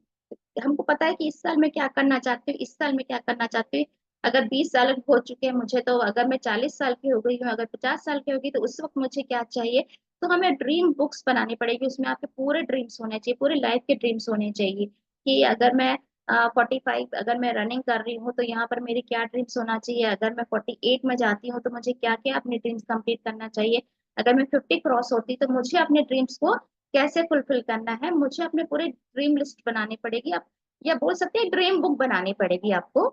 हमको पता है कि इस साल में क्या करना चाहती हूँ, इस साल में क्या करना चाहती हूँ। अगर 20 साल हो चुके हैं मुझे, तो अगर मैं 40 साल की हो गई हूँ, अगर 50 साल की होगी, तो उस वक्त मुझे क्या चाहिए। तो हमें ड्रीम बुक्स बनानी पड़ेगी, उसमें आपके पूरे ड्रीम्स होने चाहिए, पूरे लाइफ के ड्रीम्स होने चाहिए। कि अगर मैं 45, अगर मैं रनिंग कर रही हूँ तो यहाँ पर मेरी क्या ड्रीम्स होना चाहिए, अगर मैं 48 में जाती हूँ तो मुझे क्या क्या अपने ड्रीम्स कंप्लीट करना चाहिए, अगर मैं 50 क्रॉस होती तो मुझे अपने ड्रीम्स को कैसे फुलफिल करना है, मुझे अपने पूरे ड्रीम लिस्ट बनानी पड़ेगी। आप या बोल सकते हैं ड्रीम बुक बनानी पड़ेगी आपको,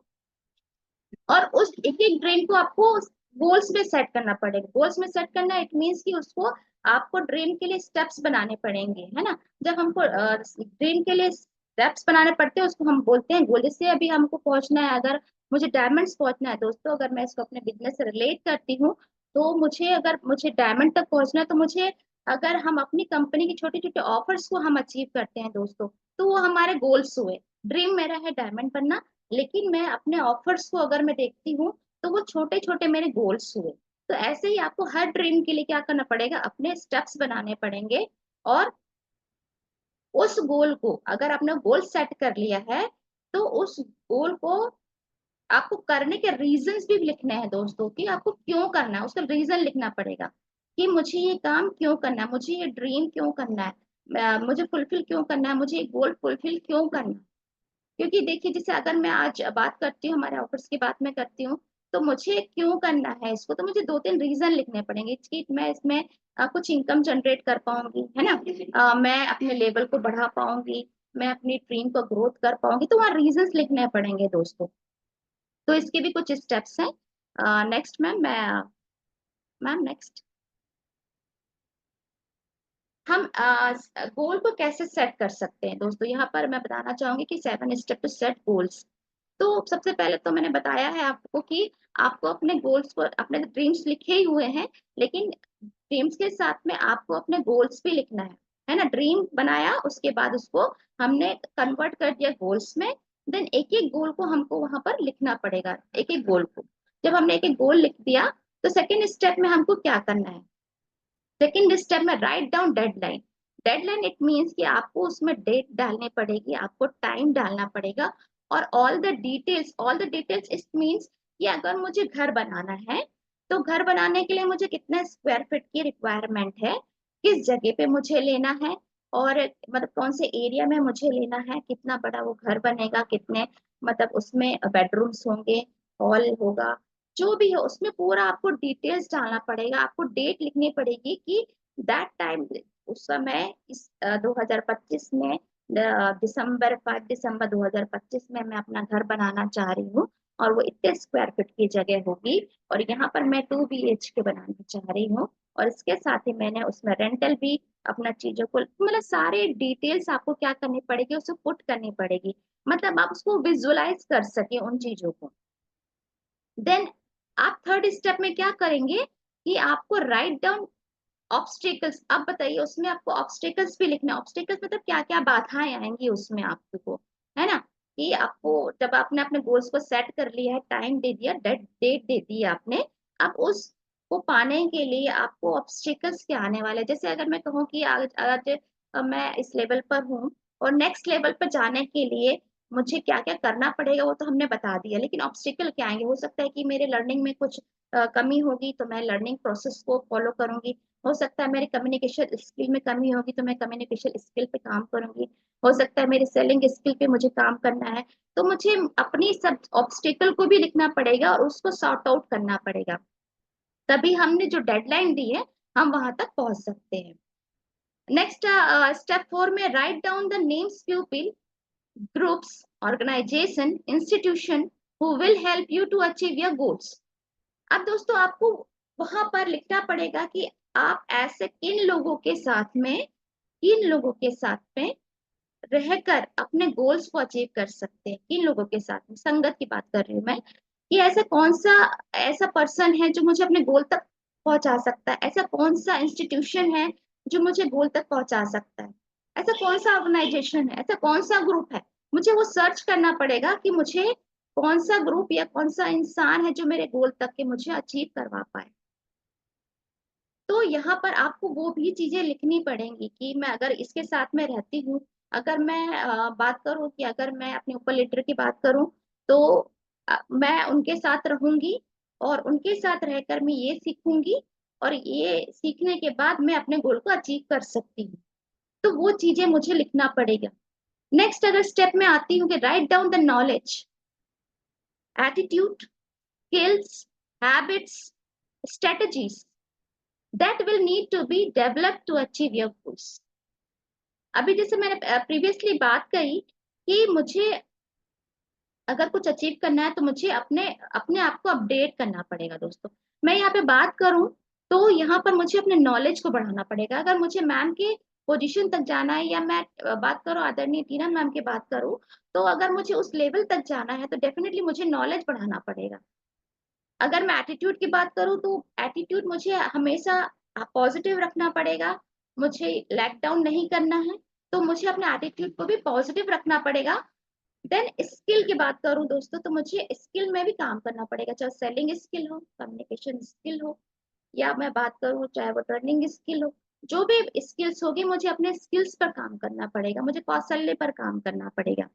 और उस एक एक ड्रीम को आपको गोल्स में सेट करना पड़ेगा। गोल्स में सेट करना इट मीन्स कि उसको आपको ड्रीम के लिए स्टेप्स बनाने पड़ेंगे, है ना। जब हमको ड्रीम के लिए स्टेप्स बनाने पड़ते हैं उसको हम बोलते हैं गोल। जैसे अभी हमको पहुंचना है, अगर मुझे डायमंड्स पहुंचना है दोस्तों, अगर मैं इसको अपने बिजनेस से रिलेट करती हूँ, तो मुझे अगर मुझे डायमंड तक पहुंचना है तो मुझे, अगर हम अपनी कंपनी के छोटे छोटे ऑफर्स को हम अचीव करते हैं दोस्तों, तो वो हमारे गोल्स हुए। ड्रीम मेरा है डायमंड बनना, लेकिन मैं अपने ऑफर्स को अगर मैं देखती हूँ तो वो छोटे छोटे मेरे गोल्स हुए। तो ऐसे ही आपको हर ड्रीम के लिए क्या करना पड़ेगा, अपने स्टेप्स बनाने पड़ेंगे। और उस गोल को, अगर आपने गोल सेट कर लिया है, तो उस गोल को आपको करने के रीजंस भी लिखने हैं दोस्तों, कि आपको क्यों करना है, उसका रीजन लिखना पड़ेगा कि मुझे ये काम क्यों करना है, मुझे ये ड्रीम क्यों करना है, मुझे फुलफिल क्यों करना है, मुझे ये गोल फुलफिल क्यों करना है। क्योंकि देखिए, जैसे अगर मैं आज बात करती हूँ, हमारे ऑफिस की बात मैं करती हूँ, तो मुझे क्यों करना है इसको, तो मुझे 2-3 रीजन लिखने पड़ेंगे कि मैं इसमें कुछ इनकम जनरेट कर पाऊंगी, है ना। मैं अपने लेवल को बढ़ा पाऊंगी, मैं अपनी ड्रीम को ग्रोथ कर पाऊंगी, तो वहाँ रीजंस लिखने पड़ेंगे दोस्तों। तो इसके भी कुछ स्टेप्स हैं। नेक्स्ट मैम नेक्स्ट हम गोल को कैसे सेट कर सकते हैं दोस्तों, यहाँ पर मैं बताना चाहूंगी कि 7 स्टेप टू सेट गोल्स। तो सबसे पहले तो मैंने बताया है आपको कि आपको अपने गोल्स को, अपने ड्रीम्स लिखे ही हुए हैं, लेकिन ड्रीम्स के साथ में आपको अपने गोल्स भी लिखना है ना। ड्रीम बनाया, उसके बाद उसको हमने कन्वर्ट कर दिया गोल्स में। देन एक एक गोल को हमको वहां पर लिखना पड़ेगा, एक एक गोल को। जब हमने एक एक गोल लिख दिया, तो सेकेंड स्टेप में हमको क्या करना है, सेकेंड स्टेप में write down deadline. Deadline it means कि आपको उसमें डेट डालनी पड़ेगी, आपको टाइम डालना पड़ेगा, और all the details it means कि अगर मुझे घर बनाना है, तो घर बनाने के लिए मुझे कितना स्क्वायर फीट की रिक्वायरमेंट है, किस जगह पे मुझे लेना है, और मतलब कौन से एरिया में मुझे लेना है, कितना बड़ा वो घर बनेगा, कितने मतलब उसमें बेडरूम्स होंगे, हॉल होगा, जो भी है उसमें पूरा आपको डिटेल्स डालना पड़ेगा। आपको डेट लिखनी पड़ेगी कि दैट टाइम, उस समय, इस 2025 में दिसंबर 5 दिसंबर 2025 में मैं अपना घर बनाना चाह रही हूँ, और वो इतने स्क्वायर फीट की जगह होगी, और यहाँ पर मैं 2 BHK बनाना चाह रही हूँ, और इसके साथ ही मैंने उसमें रेंटल भी अपना चीजों को, मतलब सारे डिटेल्स आपको क्या करनी पड़ेगी, उसको पुट करनी पड़ेगी, मतलब आप उसको विजुअलाइज कर सके उन चीजों को। देन आप थर्ड स्टेप में क्या करेंगे कि आपको राइट डाउन ऑब्स्टेकल्स। अब बताइए, उसमें आपको ऑब्स्टेकल्स भी लिखना है। ऑब्स्टेकल्स मतलब क्या क्या बाधाएं आएंगी उसमें आपको, है ना। कि आपको, जब आपने अपने गोल्स को सेट कर लिया है, टाइम दे दिया, डेट दे दी आपने, अब उसको पाने के लिए आपको ऑब्स्टेकल्स क्या आने वाले हैं। जैसे अगर मैं कहूँ कि आज आज मैं इस लेवल पर हूँ, और नेक्स्ट लेवल पर जाने के लिए मुझे क्या क्या करना पड़ेगा, वो तो हमने बता दिया, लेकिन ऑब्स्टिकल क्या आएंगे। हो सकता है कि मेरे लर्निंग में कुछ कमी होगी, तो मैं लर्निंग प्रोसेस को फॉलो करूंगी। हो सकता है मेरी कम्युनिकेशन स्किल में कमी होगी, तो मैं कम्युनिकेशन स्किल पे काम करूंगी। हो सकता है मेरी सेलिंग स्किल पे मुझे काम करना है, तो मुझे अपनी सब ऑब्स्टिकल को भी लिखना पड़ेगा और उसको सॉर्ट आउट करना पड़ेगा। तभी हमने जो डेडलाइन दी है, हम वहां तक पहुंच सकते हैं। नेक्स्ट स्टेप 4 में write down the names people, groups, organization, institution who will help you to achieve your goals। अब दोस्तों आपको वहां पर लिखना पड़ेगा कि आप ऐसे किन लोगों के साथ में, किन लोगों के साथ में रहकर अपने गोल्स को अचीव कर सकते हैं। किन लोगों के साथ में, संगत की बात कर रही हूँ मैं, कि ऐसा कौन सा ऐसा पर्सन है जो मुझे अपने गोल तक पहुंचा सकता है, ऐसा कौन सा इंस्टीट्यूशन है जो मुझे गोल तक पहुंचा सकता है, ऐसा कौन सा ऑर्गेनाइजेशन है, ऐसा कौन सा ग्रुप है। मुझे वो सर्च करना पड़ेगा कि मुझे कौन सा ग्रुप या कौन सा इंसान है जो मेरे गोल तक के मुझे अचीव करवा पाए। तो यहाँ पर आपको वो भी चीजें लिखनी पड़ेंगी कि मैं अगर इसके साथ में रहती हूँ, अगर मैं बात करूँ कि अगर मैं अपने ऊपर लीडर की बात करूँ, तो मैं उनके साथ रहूंगी, और उनके साथ रहकर मैं ये सीखूंगी, और ये सीखने के बाद मैं अपने गोल को अचीव कर सकती हूँ। तो वो चीजें मुझे लिखना पड़ेगा। नेक्स्ट अगर स्टेप में आती हूँ कि write down the knowledge, attitude, skills, habits, strategies that will need to be developed to achieve your goals। अभी जैसे मैंने प्रीवियसली बात कही कि मुझे अगर कुछ अचीव करना है, तो मुझे अपने अपने आप को अपडेट करना पड़ेगा दोस्तों। मैं यहाँ पे बात करूँ तो यहाँ पर मुझे अपने नॉलेज को बढ़ाना पड़ेगा। अगर मुझे मैम के पोजीशन तक जाना है, या मैं बात करूँ आदरणीय टीना मैम की बात करूँ, तो अगर मुझे उस लेवल तक जाना है तो डेफिनेटली मुझे नॉलेज बढ़ाना पड़ेगा। अगर मैं एटीट्यूड की बात करूँ तो एटीट्यूड मुझे हमेशा पॉजिटिव रखना पड़ेगा, मुझे लेट डाउन नहीं करना है, तो मुझे अपने एटीट्यूड को भी पॉजिटिव रखना पड़ेगा। देन स्किल की बात करूं दोस्तों, तो मुझे स्किल में भी काम करना पड़ेगा, चाहे सेलिंग स्किल हो, कम्युनिकेशन स्किल हो, या मैं बात करूं चाहे वो टर्निंग स्किल हो। जो भी स्किल्स होगी मुझे अपने स्किल्स पर काम करना पड़ेगा, मुझे कौशल्य पर काम करना पड़ेगा।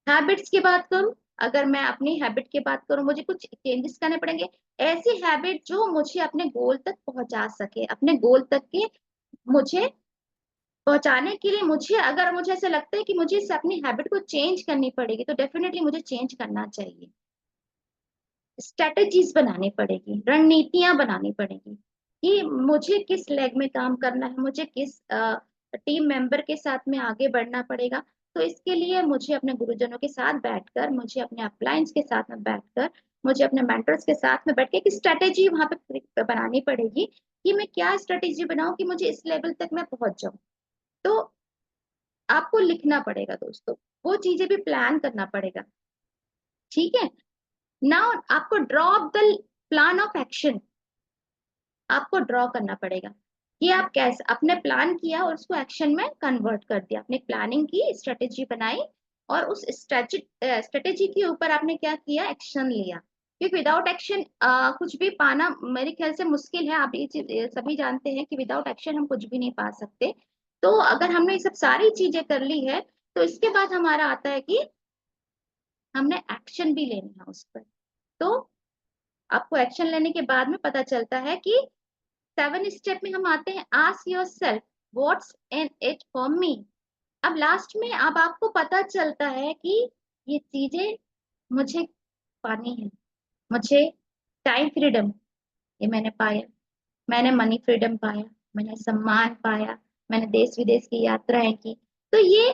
हैबिट्स की बात करूं, अगर मैं अपनी हैबिट की बात करूं, मुझे कुछ चेंजेस करने पड़ेंगे। ऐसी हैबिट जो मुझे अपने गोल तक पहुंचा सके, अपने गोल तक के मुझे पहुंचाने के लिए मुझे, अगर मुझे ऐसा लगता है कि मुझे इस अपनी हैबिट को चेंज करनी पड़ेगी, तो डेफिनेटली मुझे चेंज करना चाहिए। स्ट्रेटेजीज बनानी पड़ेगी, रणनीतियां बनानी पड़ेगी कि मुझे किस लेग में काम करना है, मुझे किस टीम मेंबर के साथ में आगे बढ़ना पड़ेगा। तो इसके लिए मुझे अपने गुरुजनों के साथ बैठकर, मुझे अपने अपलाइंस के साथ में बैठकर, मुझे अपने मेंटर्स के साथ में बैठ के एक स्ट्रेटेजी वहां पे बनानी पड़ेगी कि मैं क्या स्ट्रेटेजी बनाऊं कि मुझे इस लेवल तक मैं पहुंच जाऊं। तो आपको लिखना पड़ेगा दोस्तों, वो चीजें भी प्लान करना पड़ेगा। ठीक है, नाउ आपको draw the plan of action, आपको ड्रॉ करना पड़ेगा कि आप कैसे अपने प्लान किया और उसको एक्शन में कन्वर्ट कर दिया। आपने प्लानिंग की, स्ट्रेटेजी बनाई, और उस स्ट्रेटेजी के ऊपर आपने क्या किया, एक्शन लिया। क्योंकि विदाउट एक्शन कुछ भी पाना मेरे ख्याल से मुश्किल है। आप ये चीज सभी जानते हैं कि विदाउट एक्शन हम कुछ भी नहीं पा सकते। तो अगर हमने ये सब सारी चीजें कर ली है, तो इसके बाद हमारा आता है कि हमने एक्शन भी लेना है उस पर। तो आपको एक्शन लेने के बाद में पता चलता है कि 7 स्टेप में हम आते हैं, ask your self what's in it for me. अब लास्ट में अब आपको पता चलता है कि ये चीजें मुझे पानी है। मुझे टाइम फ्रीडम, ये मैंने पाया, मैंने मनी फ्रीडम पाया, मैंने सम्मान पाया, मैंने देश विदेश की यात्राएं की। तो ये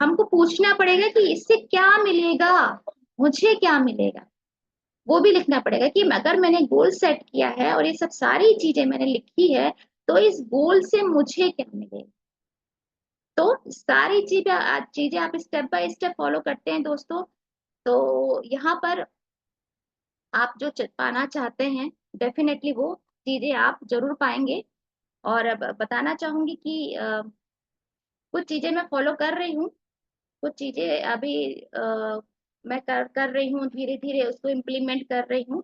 हमको पूछना पड़ेगा कि इससे क्या मिलेगा, मुझे क्या मिलेगा। वो भी लिखना पड़ेगा कि अगर मैंने गोल सेट किया है और ये सब सारी चीजें मैंने लिखी है, तो इस गोल से मुझे क्या मिलेगा। तो सारी चीजें आप स्टेप बाय स्टेप फॉलो करते हैं दोस्तों, तो यहाँ पर आप जो पाना चाहते हैं, डेफिनेटली वो चीजें आप जरूर पाएंगे। और अब बताना चाहूंगी कि कुछ चीजें मैं फॉलो कर रही हूँ, कुछ चीजें अभी मैं कर रही हूँ, धीरे धीरे उसको इम्प्लीमेंट कर रही हूँ।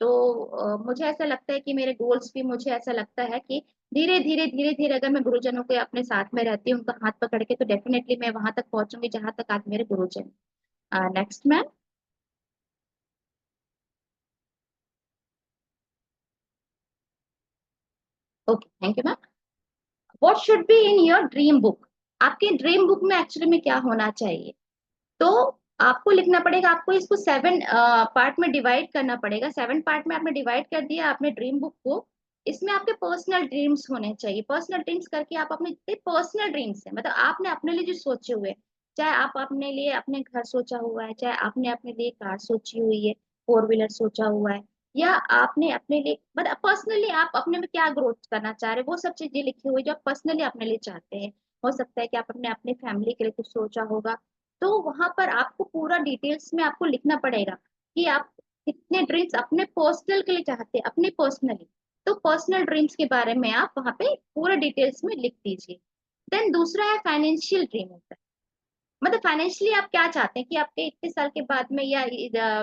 तो मुझे ऐसा लगता है कि मेरे गोल्स भी, मुझे ऐसा लगता है कि धीरे धीरे अगर मैं गुरुजनों के अपने साथ में रहती हूँ, उनका हाथ पकड़ के, तो डेफिनेटली मैं वहां तक पहुंचूंगी जहां तक आज मेरे गुरुजन। Next ma'am. Okay, thank you ma'am. What should be in your dream book, आपके ड्रीम बुक में एक्चुअली में क्या होना चाहिए। तो आपको लिखना पड़ेगा, आपको इसको 7 पार्ट में डिवाइड करना पड़ेगा। 7 पार्ट में आपने डिवाइड कर दिया आपने ड्रीम बुक को। इसमें आपके पर्सनल ड्रीम्स होने चाहिए। पर्सनल ड्रीम्स करके आप अपने जितने पर्सनल ड्रीम्स है, मतलब आपने अपने लिए जो सोचे हुए, चाहे आप अपने लिए अपने घर सोचा हुआ है, चाहे आपने अपने लिए कार सोची हुई है, 4 व्हीलर सोचा हुआ है, या आपने अपने लिए मतलब पर्सनली आप अपने में क्या ग्रोथ करना चाह रहे हैं, वो सब चीजें लिखी हुई जो आप पर्सनली अपने लिए चाहते हैं। हो सकता है कि आप अपने अपने फैमिली के लिए कुछ सोचा होगा। तो वहां पर आपको पूरा डिटेल्स में आपको लिखना पड़ेगा कि आप कितने ड्रीम्स अपने पर्सनल के लिए चाहते हैं, अपने पर्सनली। तो पर्सनल ड्रीम्स के बारे में आप वहां पे पूरा डिटेल्स में लिख दीजिए। देन दूसरा है फाइनेंशियल ड्रीम होता है, मतलब फाइनेंशियली आप क्या चाहते हैं कि आपके इतने साल के बाद में, या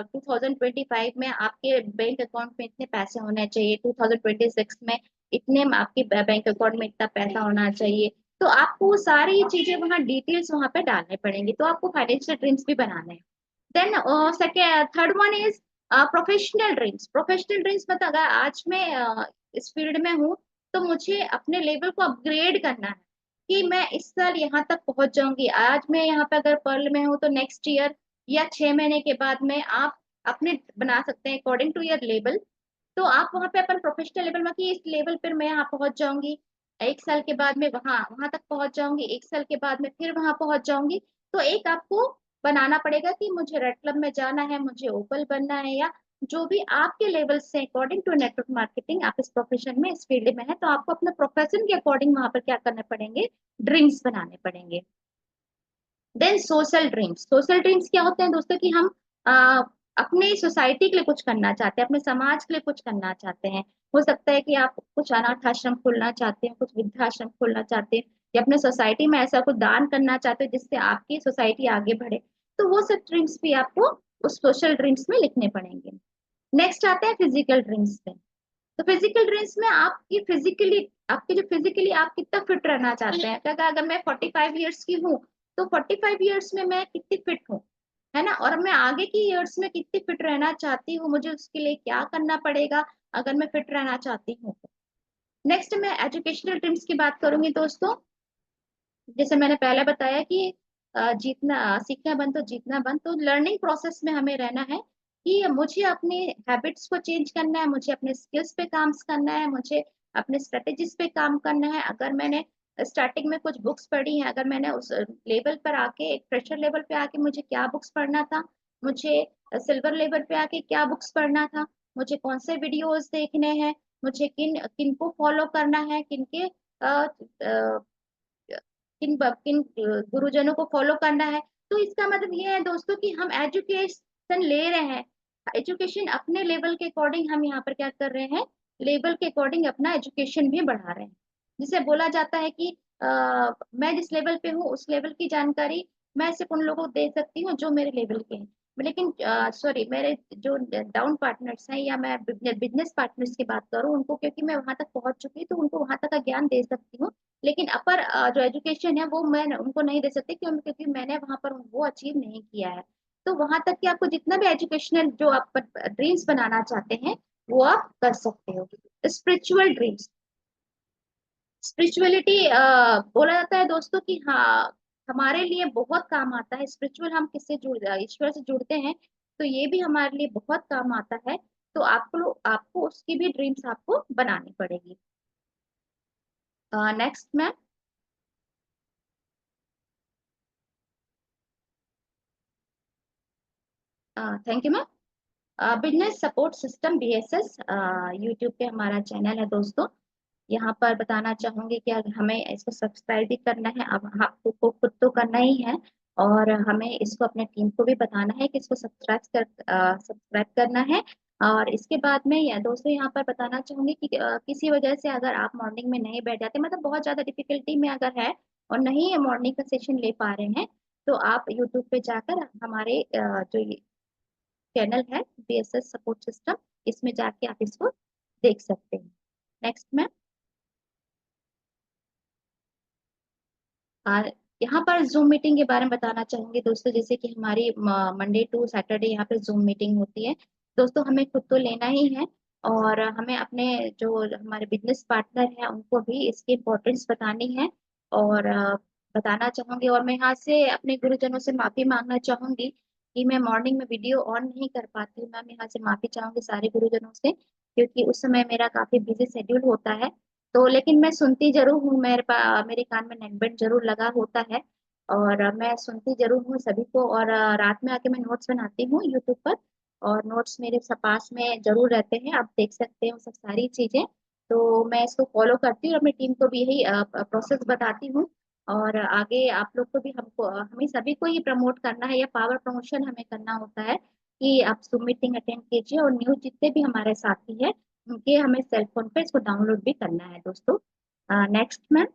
2025 में आपके बैंक अकाउंट में इतने पैसे होने चाहिए, 2026 में इतने में आपके बैंक अकाउंट में इतना पैसा होना चाहिए। तो आपको वो सारी चीजें वहाँ डिटेल्स वहां पे डालने पड़ेंगी, तो आपको फाइनेंशियल ड्रीम्स भी बनाने हैं। Then second third one is professional dreams. Professional dreams मतलब अगर आज मैं इस फील्ड में हूँ, तो मुझे अपने लेवल को अपग्रेड करना है कि मैं इस साल यहाँ तक पहुंच जाऊंगी। आज मैं यहाँ पे अगर पर्ल में हूँ, तो नेक्स्ट ईयर या 6 महीने के बाद में आप अपने बना सकते हैं अकॉर्डिंग टू योर लेवल। तो आप वहाँ पे अपन प्रोफेशनल लेवल में कि इस लेवल पर मैं यहाँ पहुंच जाऊंगी, 1 साल के बाद में वहां वहां तक पहुंच जाऊंगी, 1 साल के बाद में फिर वहां पहुंच जाऊंगी। तो एक आपको बनाना पड़ेगा कि मुझे रेड क्लब में जाना है, मुझे ओपल बनना है, या जो भी आपके लेवल से अकॉर्डिंग टू नेटवर्क मार्केटिंग, आप इस प्रोफेशन में, इस फील्ड में है, तो आपको अपने प्रोफेशन के अकॉर्डिंग वहां पर क्या करने पड़ेंगे, ड्रीम्स बनाने पड़ेंगे। Then social dreams. Social dreams क्या होते हैं दोस्तों, कि हम आ, अपने सोसाइटी के लिए कुछ करना चाहते हैं, अपने समाज के लिए कुछ करना चाहते हैं। हो सकता है कि आप कुछ अनाथ आश्रम खोलना चाहते हैं, कुछ वृद्धाश्रम खोलना चाहते हैं, या अपने सोसाइटी में ऐसा कुछ दान करना चाहते हो जिससे आपकी सोसाइटी आगे बढ़े। तो वो सब ड्रीम्स भी आपको उस सोशल ड्रीम्स में लिखने पड़ेंगे। नेक्स्ट आते हैं फिजिकल ड्रीम्स पे। तो फिजिकल ड्रीम्स में आपकी फिजिकली, आपके जो फिजिकली आप कितना फिट रहना चाहते हैं, क्या अगर मैं 45 ईयर्स की हूँ, तो 45 ईयर्स में मैं कितनी फिट हूँ, है ना, और मैं आगे की ईयर्स में कितनी फिट रहना चाहती हूँ, मुझे उसके लिए क्या करना पड़ेगा अगर मैं फिट रहना चाहती हूँ। नेक्स्ट मैं एजुकेशनल ड्रीम्स की बात करूंगी दोस्तों। जैसे मैंने पहले बताया कि जीतना, सीखना बंद तो जीतना बंद, तो लर्निंग प्रोसेस में हमें रहना है कि मुझे अपने हैबिट्स को चेंज करना है, मुझे अपने स्किल्स पे काम करना है, मुझे अपने स्ट्रेटेजीज पे काम करना है। अगर मैंने स्टार्टिंग में कुछ बुक्स पढ़ी हैं, अगर मैंने उस लेवल पर आके, एक फ्रेशर लेवल पे आके मुझे क्या बुक्स पढ़ना था, मुझे सिल्वर लेवल पे आके क्या बुक्स पढ़ना था, मुझे कौन से वीडियोस देखने हैं, मुझे किन किन को फॉलो करना है, किन के किन किन गुरुजनों को फॉलो करना है। तो इसका मतलब ये है दोस्तों कि हम एजुकेशन ले रहे हैं, एजुकेशन अपने लेवल के अकॉर्डिंग हम यहाँ पर क्या कर रहे हैं, लेवल के अकॉर्डिंग अपना एजुकेशन भी बढ़ा रहे हैं। जिसे बोला जाता है कि मैं जिस लेवल पे हूँ उस लेवल की जानकारी मैं सिर्फ उन लोगों को दे सकती हूँ जो मेरे लेवल के हैं। लेकिन सॉरी, मेरे जो डाउन पार्टनर्स हैं, या मैं बिजनेस पार्टनर्स की बात करूँ उनको, क्योंकि मैं वहां तक पहुंच चुकी हूँ तो उनको वहां तक का ज्ञान दे सकती हूँ। लेकिन अपर जो एजुकेशन है वो मैं उनको नहीं दे सकती, क्योंकि मैंने वहां पर वो अचीव नहीं किया है। तो वहां तक कि आपको जितना भी एजुकेशनल जो आप ड्रीम्स बनाना चाहते हैं वो आप कर सकते हो। स्पिरिचुअल ड्रीम्स, स्पिरिचुअलिटी बोला जाता है दोस्तों कि हाँ, हमारे लिए बहुत काम आता है स्पिरिचुअल। हम किससे जुड़, ईश्वर से जुड़ते हैं, तो ये भी हमारे लिए बहुत काम आता है। तो आपको उसकी भी ड्रीम्स आपको बनानी पड़ेगी। Next ma'am. Thank you ma'am. Business support system BSS, YouTube पे हमारा चैनल है दोस्तों। यहाँ पर बताना चाहूंगी कि अगर हमें इसको सब्सक्राइब भी करना है, अब आपको खुद तो करना ही है, और हमें इसको अपने टीम को भी बताना है कि इसको सब्सक्राइब करना है। और इसके बाद में या दोस्तों यहाँ पर बताना चाहूंगी कि किसी वजह से अगर आप मॉर्निंग में नहीं बैठ जाते, मतलब बहुत ज्यादा डिफिकल्टी में अगर है और नहीं मॉर्निंग का सेशन ले पा रहे हैं, तो आप यूट्यूब पे जाकर हमारे जो चैनल है BSS सपोर्ट सिस्टम, इसमें जाके आप इसको देख सकते हैं। नेक्स्ट में और यहाँ पर जूम मीटिंग के बारे में बताना चाहूंगी दोस्तों। जैसे कि हमारी मंडे टू सैटरडे यहाँ पे जूम मीटिंग होती है दोस्तों। हमें खुद तो लेना ही है, और हमें अपने जो हमारे बिजनेस पार्टनर हैं उनको भी इसकी इम्पोर्टेंस बतानी है। और बताना चाहूंगी, और मैं यहाँ से अपने गुरुजनों से माफी मांगना चाहूंगी कि मैं मॉर्निंग में वीडियो ऑन नहीं कर पाती हूँ। मैं यहाँ से माफी चाहूंगी सारे गुरुजनों से, क्योंकि उस समय मेरा काफी बिजी शेड्यूल होता है। तो लेकिन मैं सुनती जरूर हूँ, मेरे कान में नेकबैंड जरूर लगा होता है, और मैं सुनती जरूर हूँ सभी को। और रात में आके मैं नोट्स बनाती हूँ यूट्यूब पर, और नोट्स मेरे पास में जरूर रहते हैं, आप देख सकते हैं वो सब सारी चीजें। तो मैं इसको फॉलो करती हूँ और अपनी टीम को भी यही प्रोसेस बताती हूँ। और आगे आप लोग को भी, हमको हमें सभी को ये प्रमोट करना है, या पावर प्रमोशन हमें करना होता है कि आप जूम मीटिंग अटेंड कीजिए, और न्यू जितने भी हमारे साथी हैं उनके हमें सेल फोन पे इसको डाउनलोड भी करना है दोस्तों। Next ma'am.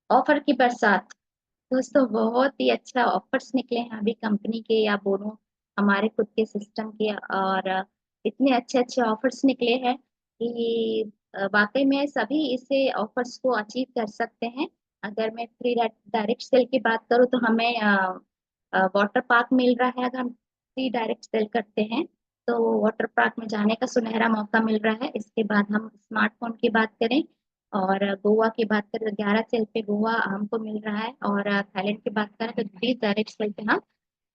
ऑफर की बरसात। दोस्तों बहुत ही अच्छा ऑफर्स निकले हैं अभी कंपनी के, या बोलूं हमारे खुद के सिस्टम के। और इतने अच्छे अच्छे ऑफर्स निकले हैं कि वाकई में सभी इसे ऑफर्स को अचीव कर सकते हैं। अगर मैं फ्री डायरेक्ट सेल की बात करूँ तो हमें वाटर पार्क मिल रहा है। अगर हम फ्री डायरेक्ट सेल करते हैं तो वाटर पार्क में जाने का सुनहरा मौका मिल रहा है। इसके बाद हम स्मार्टफोन की बात करें और गोवा की बात करें तो 11 सेल पे गोवा हमको मिल रहा है। और थाईलैंड की बात करें तो 20 डायरेक्ट सेल पे हम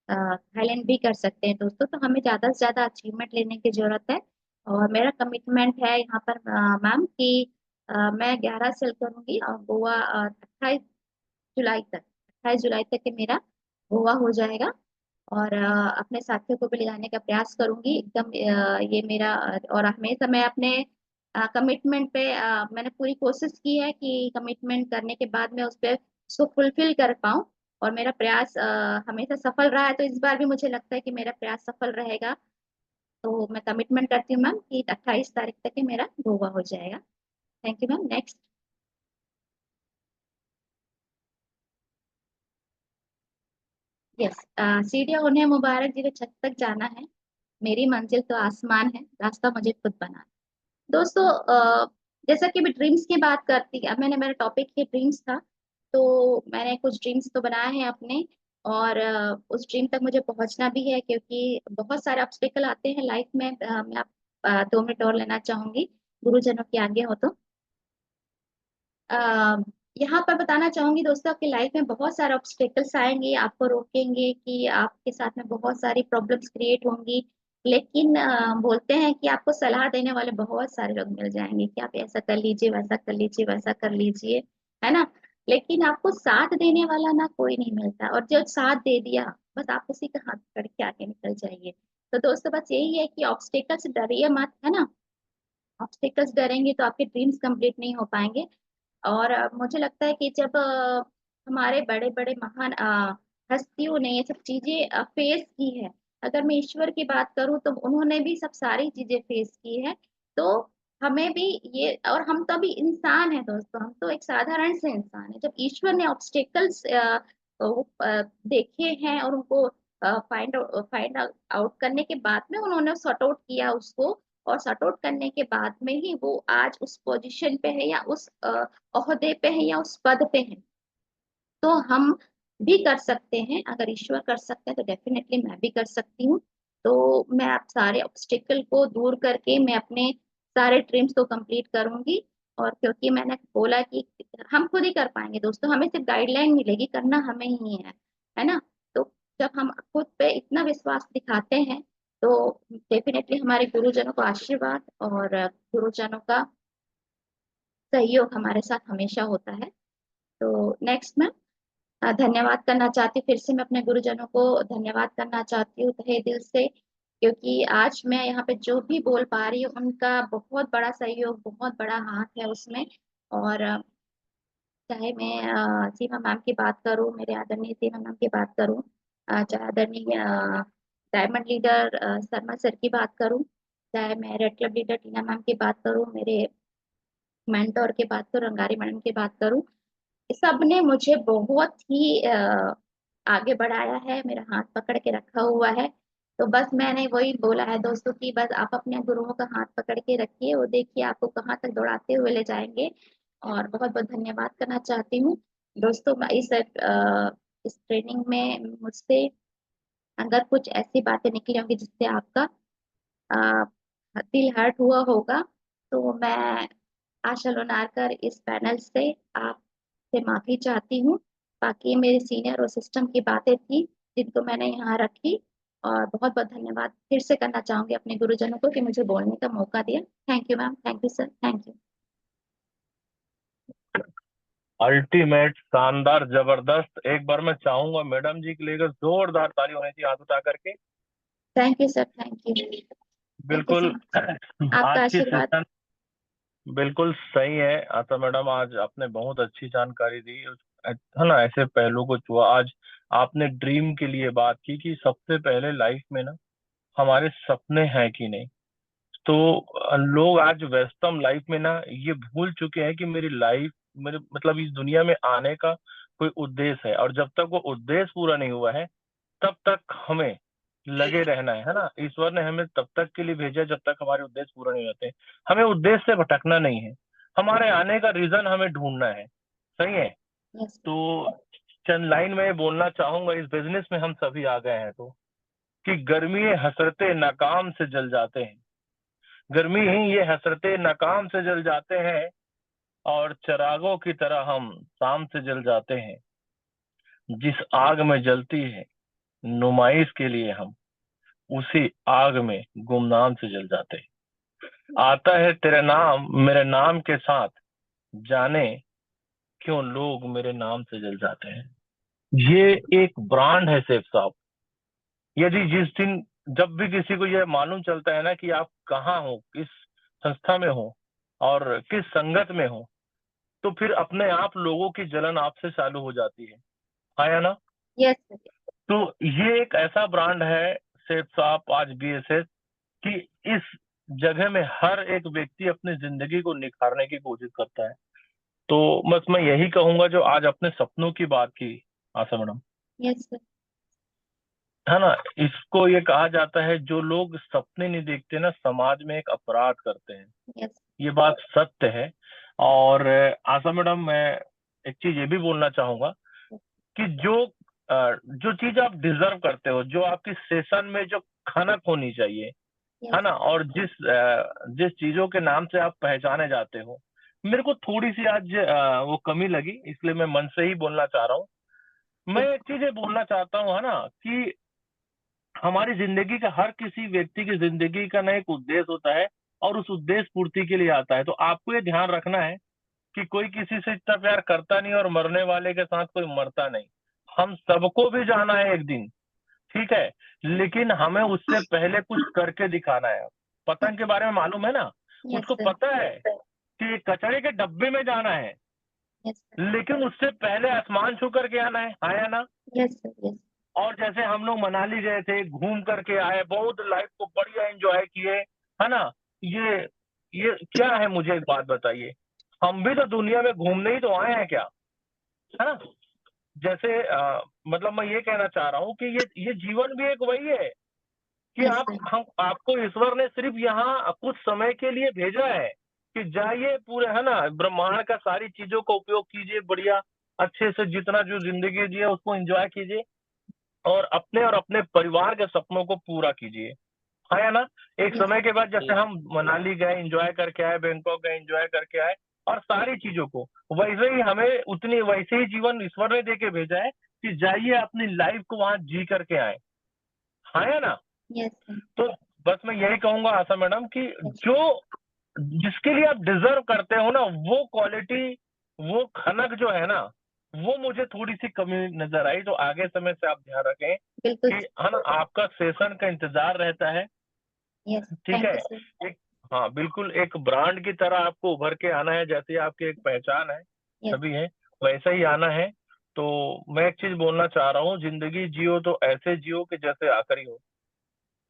थाईलैंड भी कर सकते हैं दोस्तों। तो हमें ज्यादा से ज्यादा अचीवमेंट लेने की जरूरत है। और मेरा कमिटमेंट है यहाँ पर मैम कि मैं 11 सेल करूंगी, और गोवा 28 जुलाई तक, 28 जुलाई तक के मेरा गोवा हो जाएगा। और अपने साथियों को भी ले जाने का प्रयास करूंगी एकदम। ये मेरा और हमेशा मैं अपने कमिटमेंट पे मैंने पूरी कोशिश की है कि कमिटमेंट करने के बाद मैं उस पर उसको फुलफिल कर पाऊँ। और मेरा प्रयास हमेशा सफल रहा है, तो इस बार भी मुझे लगता है कि मेरा प्रयास सफल रहेगा। तो मैं कमिटमेंट करती हूँ मैम कि 28 तारीख तक ही मेरा गोवा हो जाएगा। Thank you ma'am. Next. Yes. सीढ़ियाँ उन्हें मुबारक जी को छत तक जाना है, मेरी मंजिल तो आसमान है, रास्ता मुझे खुद बनाना है। दोस्तों, जैसा कि मैं ड्रीम्स की बात करती, अब मैंने मेरा टॉपिक ही ड्रीम्स था, तो मैंने कुछ ड्रीम्स तो बनाए हैं अपने। और उस ड्रीम तक मुझे पहुंचना भी है, क्योंकि बहुत सारे ऑब्स्टेकल आते हैं लाइफ में। मैं आप 2 मिनट और लेना चाहूंगी, गुरुजनों की आज्ञा हो तो। अ, यहाँ पर बताना चाहूंगी दोस्तों, आपकी लाइफ में बहुत सारे ऑब्स्टेकल्स आएंगे, आपको रोकेंगे, कि आपके साथ में बहुत सारी प्रॉब्लम्स क्रिएट होंगी। लेकिन बोलते हैं कि आपको सलाह देने वाले बहुत सारे लोग मिल जाएंगे कि आप ऐसा कर लीजिए, वैसा कर लीजिए, वैसा कर लीजिए, है ना। लेकिन आपको साथ देने वाला ना कोई नहीं मिलता, और जो साथ दे दिया, बस आप उसी का हाथ पकड़ के आगे निकल जाइए। तो दोस्तों, बस यही है कि ऑब्स्टेकल से डरिए मत, है ना। ऑब्स्टेकल्स डरेंगे तो आपके ड्रीम्स कंप्लीट नहीं हो पाएंगे। और मुझे लगता है कि जब हमारे बड़े बड़े महान हस्तियों ने ये सब चीजें फेस की है, अगर मैं ईश्वर की बात करूं तो उन्होंने भी सब सारी चीजें फेस की है। तो हमें भी ये, और हम तो अभी इंसान है दोस्तों, हम तो एक साधारण से इंसान है। जब ईश्वर ने ऑब्स्टेकल्स देखे हैं और उनको फाइंड आउट करने के बाद में उन्होंने सॉर्ट आउट किया उसको, और सॉर्ट आउट करने के बाद में ही वो आज उस पोजीशन पे है, या उस ओहदे पे है, या उस पद पे है। तो हम भी कर सकते हैं, अगर ईश्वर कर सकते हैं तो डेफिनेटली मैं भी कर सकती हूँ। तो मैं आप सारे ऑब्स्टिकल को दूर करके मैं अपने सारे ड्रीम्स को कंप्लीट करूंगी। और क्योंकि मैंने बोला कि हम खुद ही कर पाएंगे दोस्तों, हमें सिर्फ गाइडलाइन मिलेगी, करना हमें ही है ना। तो जब हम खुद पे इतना विश्वास दिखाते हैं, तो डेफिनेटली हमारे गुरुजनों का आशीर्वाद और गुरुजनों का सहयोग हमारे साथ हमेशा होता है। तो नेक्स्ट मैं धन्यवाद करना चाहती हूँ, फिर से मैं अपने गुरुजनों को धन्यवाद करना चाहती हूँ तहे दिल से, क्योंकि आज मैं यहाँ पे जो भी बोल पा रही हूँ उनका बहुत बड़ा सहयोग, बहुत बड़ा हाथ है उसमें। और चाहे मैं सीमा मैम की बात करूँ, मेरे आदरणीय सीमा मैम की बात करूँ, चाहे आदरणीय डायमंड लीडर शर्मा सर की बात करूँ, चाहे मैं रेड क्लब लीडर टीना मैम की बात करूँ, मेरे मेंटोर की बात करूँ, रंगारी मैडम की बात करूँ, सबने मुझे बहुत ही आगे बढ़ाया है, मेरा हाथ पकड़ के रखा हुआ है। तो बस मैंने वही बोला है दोस्तों कि बस आप अपने गुरुओं का हाथ पकड़ के रखिए, वो देखिए आपको कहाँ तक दौड़ाते हुए ले जाएंगे। और बहुत बहुत धन्यवाद करना चाहती हूँ दोस्तों। मैं इस ट्रेनिंग में मुझसे अगर कुछ ऐसी बातें निकली होंगी जिससे आपका अ, दिल हर्ट हुआ होगा, तो मैं आशा लोनारकर इस पैनल से आपसे माफी चाहती हूँ। बाकी ये मेरे सीनियर और सिस्टम की बातें थी जिनको मैंने यहाँ रखी। और बहुत बहुत धन्यवाद फिर से करना चाहूंगी अपने गुरुजनों को कि मुझे बोलने का मौका दिया। Thank you ma'am, thank you sir, thank you. Ultimate, शानदार, जबरदस्त। एक बार मैं चाहूंगा मैडम जी के लिए जोरदार ताली होनी चाहिए हाथ उठा करके। Thank you sir, thank you, thank you सो बिल्कुल। मच। आपका आज की आशीर्वाद। सेशन बिल्कुल सही है। आशा मैडम, आज आपने बहुत अच्छी जानकारी दी, है ना। ऐसे पहलू को छुआ। आज आपने ड्रीम के लिए बात की कि सबसे पहले लाइफ में ना हमारे सपने हैं कि नहीं। तो लोग आज व्यस्तम लाइफ में ना ये भूल चुके हैं कि मेरी लाइफ, मेरे मतलब इस दुनिया में आने का कोई उद्देश्य है, और जब तक वो उद्देश्य पूरा नहीं हुआ है तब तक हमें लगे रहना है ना। ईश्वर ने हमें तब तक के लिए भेजा जब तक हमारे उद्देश्य पूरा नहीं होते। हमें उद्देश्य से भटकना नहीं है, हमारे आने का रीजन हमें ढूंढना है। सही है। यस। तो चंद लाइन में बोलना चाहूंगा, इस बिजनेस में हम सभी आ गए हैं तो, कि गर्मी हसरते नाकाम से जल जाते हैं, गर्मी ही ये हसरते नाकाम से जल जाते हैं, और चिरागों की तरह हम शाम से जल जाते हैं। जिस आग में जलती है नुमाइश के लिए हम, उसी आग में गुमनाम से जल जाते हैं। आता है तेरा नाम मेरे नाम के साथ, जाने क्यों लोग मेरे नाम से जल जाते हैं। ये एक ब्रांड है सेफ साहब, यदि जिस दिन जब भी किसी को यह मालूम चलता है ना कि आप कहाँ हो, किस संस्था में हो और किस संगत में हो, तो फिर अपने आप लोगों की जलन आपसे चालू हो जाती है। आया ना? Yes sir. तो ये एक ऐसा ब्रांड है सेठ साहब आज BSS कि इस जगह में हर एक व्यक्ति अपनी जिंदगी को निखारने की कोशिश करता है। तो बस मैं यही कहूंगा, जो आज अपने सपनों की बात की आशा मैडम, यस सर। है ना, इसको ये कहा जाता है जो लोग सपने नहीं देखते ना, समाज में एक अपराध करते हैं। यस ये बात सत्य है। और आशा मैडम, मैं एक चीज ये भी बोलना चाहूंगा कि जो चीज आप डिजर्व करते हो, जो आपकी सेशन में जो खनक होनी चाहिए, है यस ना, और जिस चीजों के नाम से आप पहचाने जाते हो, मेरे को थोड़ी सी आज वो कमी लगी, इसलिए मैं मन से ही बोलना चाह रहा हूँ। मैं एक चीज ये बोलना चाहता हूँ, है ना, कि हमारी जिंदगी का, हर किसी व्यक्ति की जिंदगी का ना एक उद्देश्य होता है और उस उद्देश्य पूर्ति के लिए आता है। तो आपको ये ध्यान रखना है कि कोई किसी से इतना प्यार करता नहीं और मरने वाले के साथ कोई मरता नहीं। हम सबको भी जाना है एक दिन, ठीक है, लेकिन हमें उससे पहले कुछ करके दिखाना है। पतंग के बारे में मालूम है ना, यस उसको सर। पता है कि कचरे के डब्बे में जाना है, यस सर। लेकिन उससे पहले आसमान छू करके आना है। आया ना? Yes sir. यस। और जैसे हम लोग मनाली गए थे, घूम करके आए, बहुत लाइफ को बढ़िया एंजॉय किए, है ना, ये ये क्या है, मुझे एक बात बताइए, हम भी तो दुनिया में घूमने ही तो आए हैं क्या, है ना? जैसे मतलब मैं ये कहना चाह रहा हूँ कि ये जीवन भी एक वही है कि यस सर। आपको ईश्वर ने सिर्फ यहाँ कुछ समय के लिए भेजा है कि जाइए पूरे, है ना, ब्रह्मांड का सारी चीजों का उपयोग कीजिए, बढ़िया अच्छे से, जितना जो जिंदगी दी है उसको एंजॉय कीजिए और अपने परिवार के सपनों को पूरा कीजिए। है ना? एक यस समय के बाद जैसे हम मनाली गए, एंजॉय करके आए, बैंकॉक गए, एंजॉय करके आए, और सारी चीजों को वैसे ही हमें वैसे ही जीवन ईश्वर ने दे के भेजा है कि जाइए अपनी लाइफ को वहां जी करके आए। है ना? Yes sir. तो बस मैं यही कहूंगा आशा मैडम कि जो जिसके लिए आप डिजर्व करते हो ना, वो क्वालिटी, वो खनक जो है ना, वो मुझे थोड़ी सी कमी नजर आई। तो आगे समय से आप ध्यान रखें बिल्कुल कि, है ना, आपका सेशन का इंतजार रहता है, यस। ठीक थैंक है। You sir. एक, हाँ बिल्कुल, एक ब्रांड की तरह आपको उभर के आना है, जैसे आपकी एक पहचान है, यस। सभी है, वैसा ही आना है। तो मैं एक चीज बोलना चाह रहा हूँ, जिंदगी जियो तो ऐसे जियो कि जैसे आखिरी हो,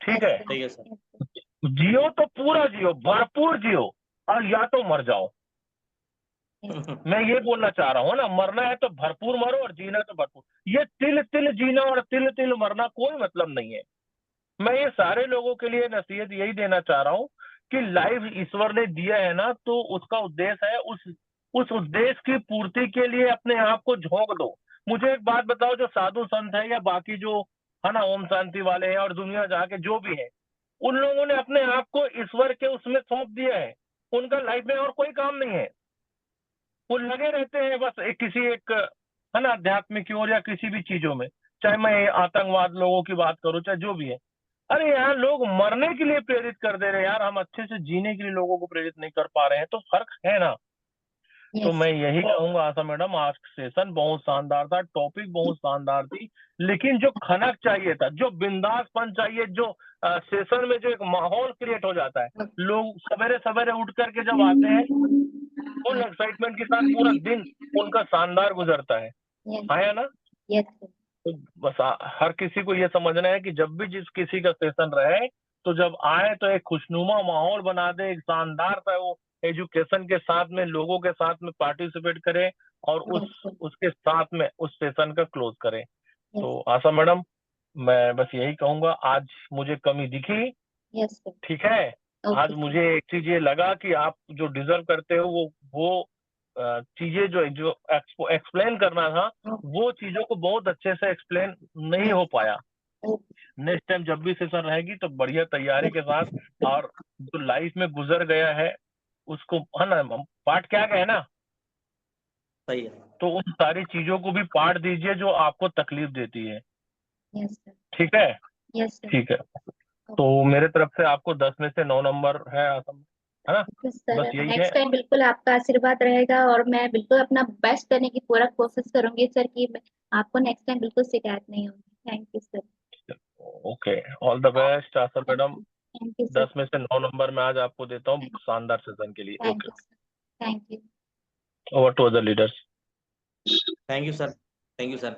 ठीक यस है। सर। ठीक है सर। Yes sir. जियो तो पूरा जियो, भरपूर जियो, और या तो मर जाओ। मैं ये बोलना चाह रहा हूँ ना, मरना है तो भरपूर मरो और जीना तो भरपूर। ये तिल तिल जीना और तिल तिल मरना कोई मतलब नहीं है। मैं ये सारे लोगों के लिए नसीहत यही देना चाह रहा हूँ कि लाइफ ईश्वर ने दिया है ना, तो उसका उद्देश्य है, उस उद्देश्य की पूर्ति के लिए अपने आप को झोंक दो। मुझे एक बात बताओ, जो साधु संत है या बाकी जो, है ना, ओम शांति वाले हैं और दुनिया जहाँ के जो भी है, उन लोगों ने अपने आप को ईश्वर के उसमें सौंप दिया है। उनका लाइफ में और कोई काम नहीं है, वो लगे रहते हैं बस किसी एक, है ना, अध्यात्म की ओर या किसी भी चीजों में। चाहे मैं आतंकवाद लोगों की बात करूं, चाहे जो भी है। अरे यार, लोग मरने के लिए प्रेरित कर दे रहे हैं यार, हम अच्छे से जीने के लिए लोगों को प्रेरित नहीं कर पा रहे हैं, तो फर्क है ना। तो यस। मैं यही कहूंगा आशा मैडम, आज सेशन बहुत शानदार था, टॉपिक बहुत शानदार थी, लेकिन जो खनक चाहिए था, जो बिंदासपन चाहिए, जो सेशन में जो एक माहौल क्रिएट हो जाता है, लोग सवेरे सवेरे उठ करके जब आते हैं फुल एक्साइटमेंट के साथ, पूरा दिन उनका शानदार गुजरता है। है ना? Yes sir. तो बस हर किसी को ये समझना है कि जब भी जिस किसी का सेशन रहे, तो जब आए तो एक खुशनुमा माहौल बना दे, एक शानदार सा वो एजुकेशन के साथ में लोगों के साथ में पार्टिसिपेट करे और बिल्कुल। उसके साथ में उस सेशन का क्लोज करे। यस। तो आशा मैडम, मैं बस यही कहूंगा, आज मुझे कमी दिखी, यस सर। ठीक है। आज ओके। मुझे एक चीज ये लगा कि आप जो डिजर्व करते हो, वो चीजें जो जो एक्सप्लेन करना था, वो चीजों को बहुत अच्छे से एक्सप्लेन नहीं हो पाया। नेक्स्ट टाइम जब भी सेशन रहेगी तो बढ़िया तैयारी के साथ, और जो लाइफ में गुजर गया है उसको, है ना, पाठ क्या गए ना, सही है। तो उन सारी चीजों को भी पाठ दीजिए जो आपको तकलीफ देती है, यस सर। ठीक है। Yes sir. ठीक है, तो मेरे तरफ से आपको 10 में से 9 नंबर है आसम, है ना। सर बस यही है। नेक्स्ट टाइम बिल्कुल आपका आशीर्वाद रहेगा और मैं बिल्कुल अपना बेस्ट करने की पूरा कोशिश करूंगी सर कि आपको नेक्स्ट टाइम बिल्कुल शिकायत नहीं होगी। Thank you sir. Okay, all the best Asha madam. Thank you sir. 10 में से 9 नंबर मैं आज आपको देता हूँ शानदार सेशन के लिए। Thank okay, you sir. Thank you. Over to other leaders. Thank you sir. Thank you sir.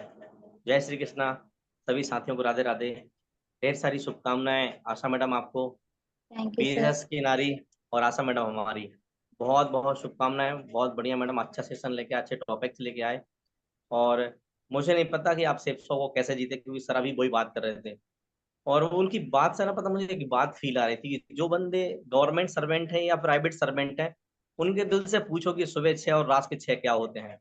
जय श्री कृष्णा। सभी साथियों को राधे राधे। ढेर सारी शुभकामनाएं आशा मैडम आपको, थैंक यू सर। बीएसएस की नारी और आशा मैडम हमारी। बहुत बहुत शुभकामनाएं। बहुत बढ़िया मैडम, अच्छा सेशन लेके, अच्छे टॉपिक्स लेके आए। और मुझे नहीं पता कि आप सेप्सो को कैसे जीते, क्योंकि सर अभी वही बात कर रहे थे और वो उनकी बात से ना पता मुझे एक बात फील आ रही थी कि जो बंदे गवर्नमेंट सर्वेंट हैं या प्राइवेट सर्वेंट हैं, उनके दिल से पूछो कि सुबह 6 और रात के 6 क्या होते हैं।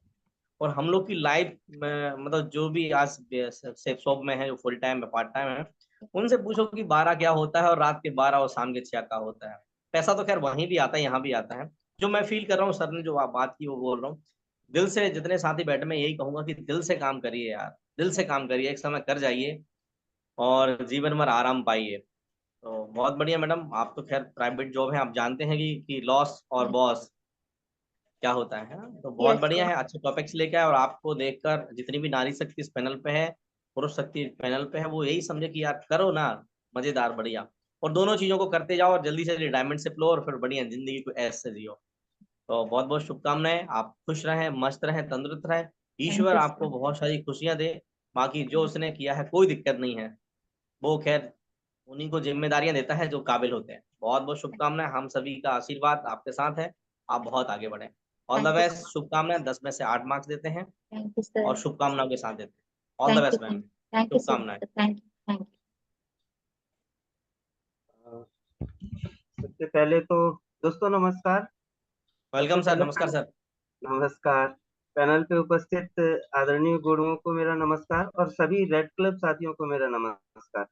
और हम लोग की लाइफ में मतलब जो भी आज सेफ शॉप में है, जो फुल टाइम है पार्ट टाइम है, उनसे पूछो कि 12 क्या होता है और रात के 12 और शाम के 6 क्या होता है। पैसा तो खैर वहीं भी आता है, यहाँ भी आता है। जो मैं फील कर रहा हूँ, सर ने जो आप बात की वो बोल रहा हूँ। दिल से जितने साथी बैठे, मैं यही कहूंगा कि दिल से काम करिए यार, दिल से काम करिए, एक समय कर जाइए और जीवन भर आराम पाइए। तो बहुत बढ़िया मैडम, आप तो खैर प्राइवेट जॉब है, आप जानते हैं कि लॉस और बॉस क्या होता है ना? तो बहुत यस बढ़िया सर। है, अच्छे टॉपिक्स लेके आए। और आपको देखकर जितनी भी नारी शक्ति इस पैनल पे है, पुरुष शक्ति इस पैनल पे है, वो यही समझे कि यार करो ना, मजेदार बढ़िया, और दोनों चीजों को करते जाओ और जल्दी से रिटायरमेंट से लो और फिर बढ़िया जिंदगी को ऐसे जियो। तो बहुत बहुत शुभकामनाएं, आप खुश रहें, मस्त रहें, तंदुरुस्त रहें। थैंक ईश्वर यू आपको सर। बहुत सारी खुशियां दे। बाकी जो उसने किया है कोई दिक्कत नहीं है, वो खैर उन्हीं को जिम्मेदारियां देता है जो काबिल होते हैं। बहुत बहुत शुभकामनाएं, हम सभी का आशीर्वाद आपके साथ है, आप बहुत आगे बढ़े। All the thank you best. शुभकामनाएं। 10 में से 8 मार्क्स देते हैं थैंक यू सर। और शुभकामनाओं के साथ देते हैं। All the thank you best ma'am. Thank you so शुभकामनाएं। Much. Thank you. Thank you. सबसे पहले तो दोस्तों नमस्कार। सबसे वेलकम सर। पहले नमस्कार सर। नमस्कार। पैनल पे उपस्थित आदरणीय गुरुओं को मेरा नमस्कार और सभी रेड क्लब साथियों को मेरा नमस्कार।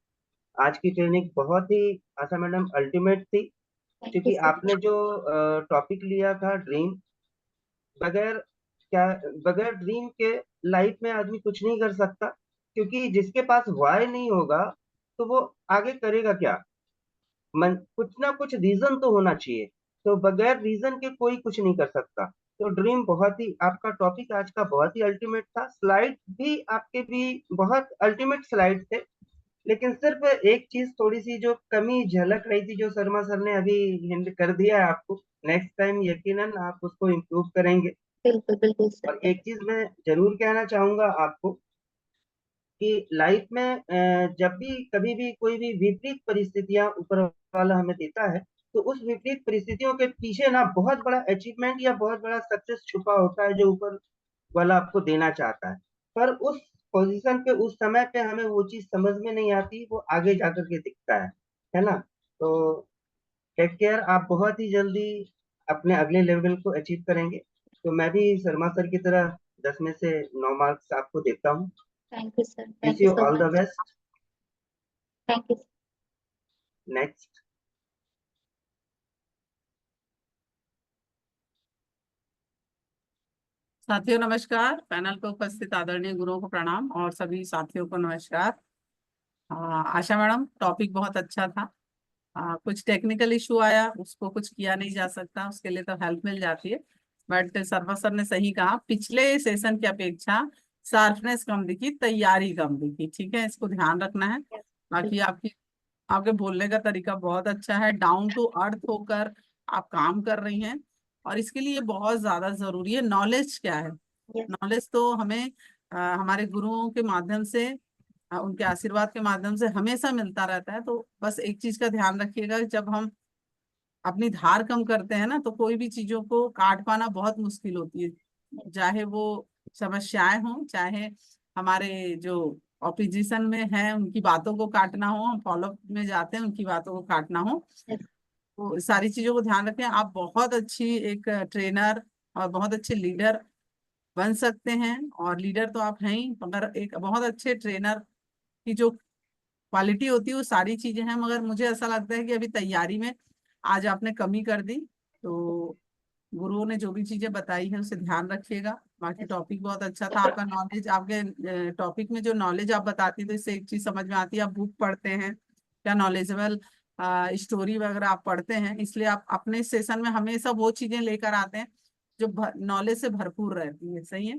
आज की ट्रेनिंग बहुत ही आशा मैडम अल्टीमेट थी, थैंक यू क्योंकि सर। आपने जो टॉपिक लिया था ड्रीम, बगैर क्या बगैर ड्रीम के लाइफ में आदमी कुछ नहीं कर सकता, क्योंकि जिसके पास वाई नहीं होगा तो वो आगे करेगा क्या। मन कुछ ना कुछ रीजन तो होना चाहिए, तो बगैर रीजन के कोई कुछ नहीं कर सकता। तो ड्रीम बहुत ही, आपका टॉपिक आज का बहुत ही अल्टीमेट था। स्लाइड भी आपके भी बहुत अल्टीमेट स्लाइड थे, लेकिन सिर्फ एक चीज थोड़ी सी जो कमी झलक रही थी, जो शर्मा सर ने अभी हिंट कर दिया है आपको, नेक्स्ट टाइम यकीनन आप उसको इम्प्रूव करेंगे। बिल्कुल बिल्कुल सर। और एक चीज मैं जरूर कहना चाहूंगा आपको कि लाइफ में जब भी कभी भी कोई भी विपरीत परिस्थितियां ऊपर वाला हमें देता है, तो उस विपरीत परिस्थितियों के पीछे ना बहुत बड़ा अचीवमेंट या बहुत बड़ा सक्सेस छुपा होता है, जो ऊपर वाला आपको देना चाहता है। पर उस पोजीशन पे, उस समय पे हमें वो चीज समझ में नहीं आती, वो आगे जाकर के दिखता है ना। तो टेक केयर, आप बहुत ही जल्दी अपने अगले लेवल को अचीव करेंगे। तो मैं भी शर्मा सर की तरह 10 में से 9 मार्क्स आपको देता हूँ। Thank you sir. Wish thank you you so all the much. Best. Thank you. Next. साथियों नमस्कार, पैनल पर उपस्थित आदरणीय गुरुओं को प्रणाम और सभी साथियों को नमस्कार। आशा मैडम, टॉपिक बहुत अच्छा था। कुछ टेक्निकल इशू आया, उसको कुछ किया नहीं जा सकता, उसके लिए तो हेल्प मिल जाती है। बट सर्वा सर ने सही कहा, पिछले सेशन की अपेक्षा शार्पनेस कम दिखी, तैयारी कम दिखी। ठीक है, इसको ध्यान रखना है। बाकी आपकी आपके बोलने का तरीका बहुत अच्छा है, डाउन टू अर्थ होकर आप काम कर रही हैं। और इसके लिए बहुत ज्यादा जरूरी है नॉलेज। क्या है यस। नॉलेज? तो हमें हमारे गुरुओं के माध्यम से, उनके आशीर्वाद के माध्यम से हमेशा मिलता रहता है। तो बस एक चीज का ध्यान रखिएगा, जब हम अपनी धार कम करते हैं ना, तो कोई भी चीजों को काट पाना बहुत मुश्किल होती है। चाहे वो समस्याएं हों, चाहे हमारे जो ऑपोजिशन में है उनकी बातों को काटना हो, हम फॉलो में जाते हैं उनकी बातों को काटना हो। यस। तो सारी चीजों को ध्यान रखें। आप बहुत अच्छी एक ट्रेनर और बहुत अच्छे लीडर बन सकते हैं। और लीडर तो आप हैं ही, मगर एक बहुत अच्छे ट्रेनर की जो क्वालिटी होती है वो सारी चीजें हैं। मगर मुझे ऐसा लगता है कि अभी तैयारी में आज आपने कमी कर दी। तो गुरुओं ने जो भी चीजें बताई है उसे ध्यान रखिएगा। बाकी टॉपिक बहुत अच्छा था आपका। नॉलेज, आपके टॉपिक में जो नॉलेज आप बताती है, तो इससे एक चीज समझ में आती है, आप बुक पढ़ते हैं क्या, नॉलेजेबल स्टोरी वगैरह आप पढ़ते हैं, इसलिए आप अपने सेशन में हमेशा वो चीजें लेकर आते हैं जो नॉलेज से भरपूर रहती है। सही है,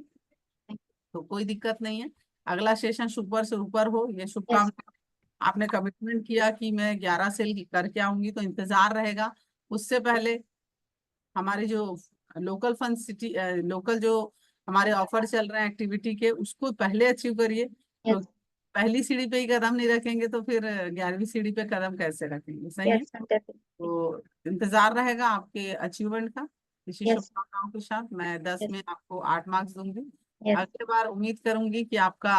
तो कोई दिक्कत नहीं है। अगला सेशन सुपर से ऊपर हो, ये यस। शुभकामनाएं। आपने कमिटमेंट किया कि मैं 11 सेल करके आऊंगी, तो इंतजार रहेगा। उससे पहले हमारे जो लोकल फंड सिटी लोकल जो हमारे ऑफर चल रहे हैं एक्टिविटी के, उसको पहले अचीव करिए। तो यस पहली सीढ़ी पे ही कदम नहीं रखेंगे तो फिर 11वीं सीढ़ी पे कदम कैसे रखेंगे, सही है? यस डेफिनेटली तो इंतजार रहेगा आपके अचीवमेंट का। इसी यस शुभकामनाओं के साथ मैं 10 यस में आपको 8 मार्क्स दूंगी। यस अगली बार उम्मीद करूंगी कि आपका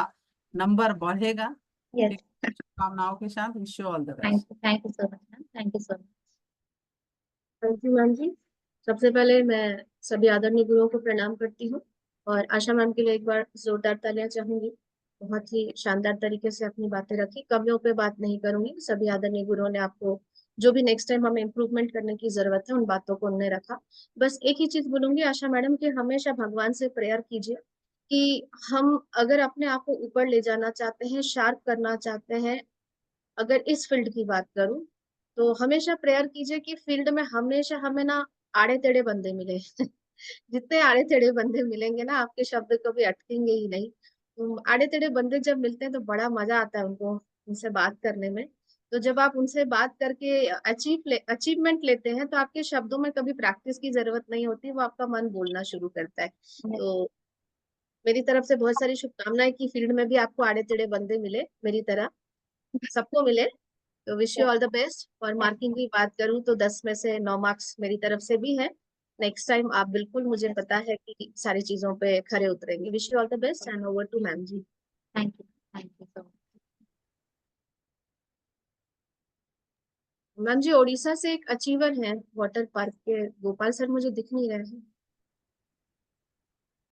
नंबर बढ़ेगा। यस। ठीक है? शुभकामनाओं के साथ, wish you all the best. Thank you so much ma'am, thank you so much. Thank you ma'am ji. सबसे पहले मैं सभी आदरणीय गुरुओं को प्रणाम करती हूँ और आशा मैम के लिए एक बार जोरदार तालियां चाहूंगी। बहुत ही शानदार तरीके से अपनी बातें रखी, कमियों पे बात नहीं करूंगी। सभी आदरणीय गुरुओं ने आपको जो भी नेक्स्ट टाइम हमें इम्प्रूवमेंट करने की जरूरत है उन बातों को उन्होंने रखा। बस एक ही चीज बोलूंगी आशा मैडम कि हमेशा भगवान से प्रेयर कीजिए कि हम अगर अपने आप को ऊपर ले जाना चाहते हैं, शार्प करना चाहते हैं, अगर इस फील्ड की बात करूं तो हमेशा प्रेयर कीजिए कि फील्ड में हमेशा हमें ना आड़े टेढ़े बंदे मिले। जितने आड़े टेढ़े बंदे मिलेंगे ना, आपके शब्द कभी अटकेंगे ही नहीं। आड़े टेढ़े बंदे जब मिलते हैं तो बड़ा मजा आता है उनको उनसे बात करने में। तो जब आप उनसे बात करके अचीवमेंट लेते हैं तो आपके शब्दों में कभी प्रैक्टिस की जरूरत नहीं होती, वो आपका मन बोलना शुरू करता है। तो मेरी तरफ से बहुत सारी शुभकामनाएं कि फील्ड में भी आपको आड़े टेढ़े बंदे मिले, मेरी तरह सबको मिले। तो wish you all the best. और मार्किंग की बात करूं तो 10 में से 9 मार्क्स मेरी तरफ से भी है। नेक्स्ट टाइम आप बिल्कुल, मुझे पता है कि सारी चीजों पे खरे उतरेंगे। Wish you all the best and over to ma'am ji. Thank you so much. Ma'am ji, Odisha से एक अचीवर है वाटर पार्क के, गोपाल सर मुझे दिख नहीं रहे हैं।